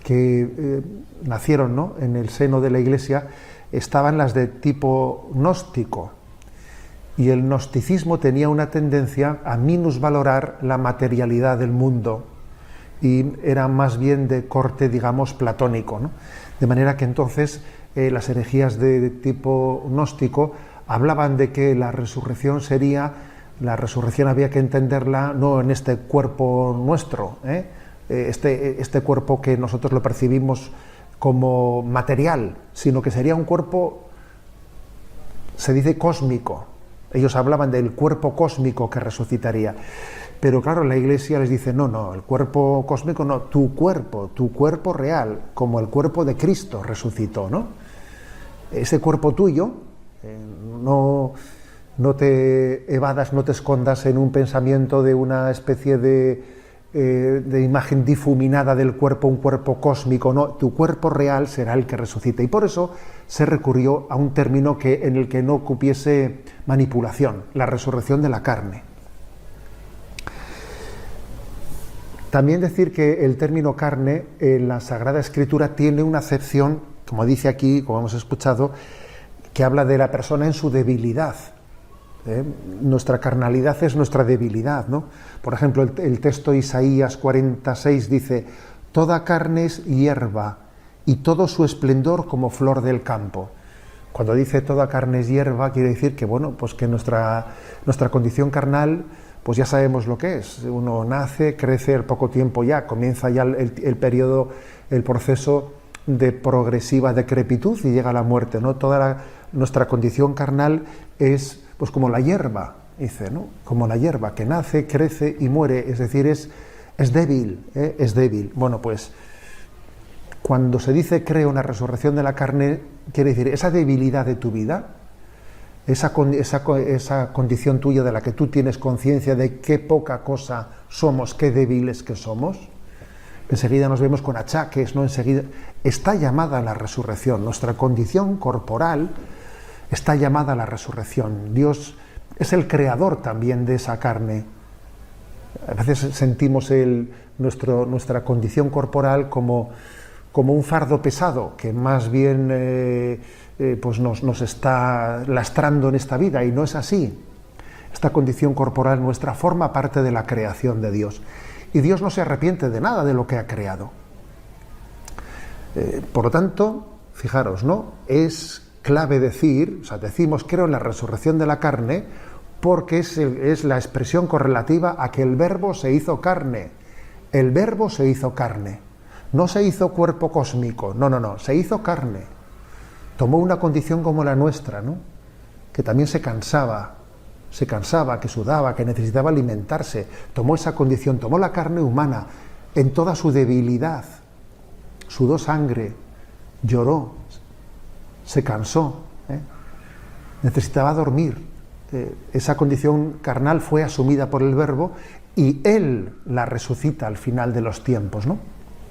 que nacieron, ¿no?, en el seno de la Iglesia, estaban las de tipo gnóstico. Y el gnosticismo tenía una tendencia a minusvalorar la materialidad del mundo y era más bien de corte, digamos, platónico, ¿no? De manera que entonces las herejías de tipo gnóstico hablaban de que la resurrección había que entenderla no en este cuerpo nuestro, este cuerpo que nosotros lo percibimos como material, sino que sería un cuerpo, se dice, cósmico. Ellos hablaban del cuerpo cósmico que resucitaría. Pero claro, la Iglesia les dice, no, el cuerpo cósmico no, tu cuerpo real, como el cuerpo de Cristo resucitó, ¿no? Ese cuerpo tuyo, no te evadas, no te escondas en un pensamiento de una especie de imagen difuminada del cuerpo, un cuerpo cósmico, no, tu cuerpo real será el que resucite. Y por eso se recurrió a un término en el que no cupiese manipulación, la resurrección de la carne. También decir que el término carne en la Sagrada Escritura tiene una acepción, como dice aquí, como hemos escuchado, que habla de la persona en su debilidad. Nuestra carnalidad es nuestra debilidad, ¿no? Por ejemplo, el texto de Isaías 46 dice: toda carne es hierba y todo su esplendor como flor del campo. Cuando dice toda carne es hierba, quiere decir que, bueno, pues que nuestra condición carnal, pues ya sabemos lo que es. Uno nace, crece, al poco tiempo ya comienza ya el periodo, el proceso de progresiva decrepitud y llega la muerte, ¿no? Nuestra condición carnal es pues como la hierba, dice, ¿no? Como la hierba que nace, crece y muere, es decir, es débil, es débil. Bueno, pues cuando se dice creo en la resurrección de la carne, quiere decir esa debilidad de tu vida, esa condición tuya de la que tú tienes conciencia de qué poca cosa somos, qué débiles que somos. Enseguida nos vemos con achaques, ¿no? Enseguida está llamada a la resurrección. Nuestra condición corporal está llamada a la resurrección. Dios es el creador también de esa carne. A veces sentimos nuestra condición corporal como un fardo pesado que más bien pues nos está lastrando en esta vida, y no es así. Esta condición corporal nuestra forma parte de la creación de Dios, y Dios no se arrepiente de nada de lo que ha creado. Por lo tanto, fijaros, ¿no? Es clave decir, o sea, decimos creo en la resurrección de la carne porque es la expresión correlativa a que el Verbo se hizo carne. El Verbo se hizo carne. No se hizo cuerpo cósmico, no, se hizo carne. Tomó una condición como la nuestra, ¿no? Que también se cansaba, que sudaba, que necesitaba alimentarse. Tomó esa condición, tomó la carne humana en toda su debilidad. Sudó sangre, lloró, se cansó, necesitaba dormir. Esa condición carnal fue asumida por el Verbo y Él la resucita al final de los tiempos, ¿no?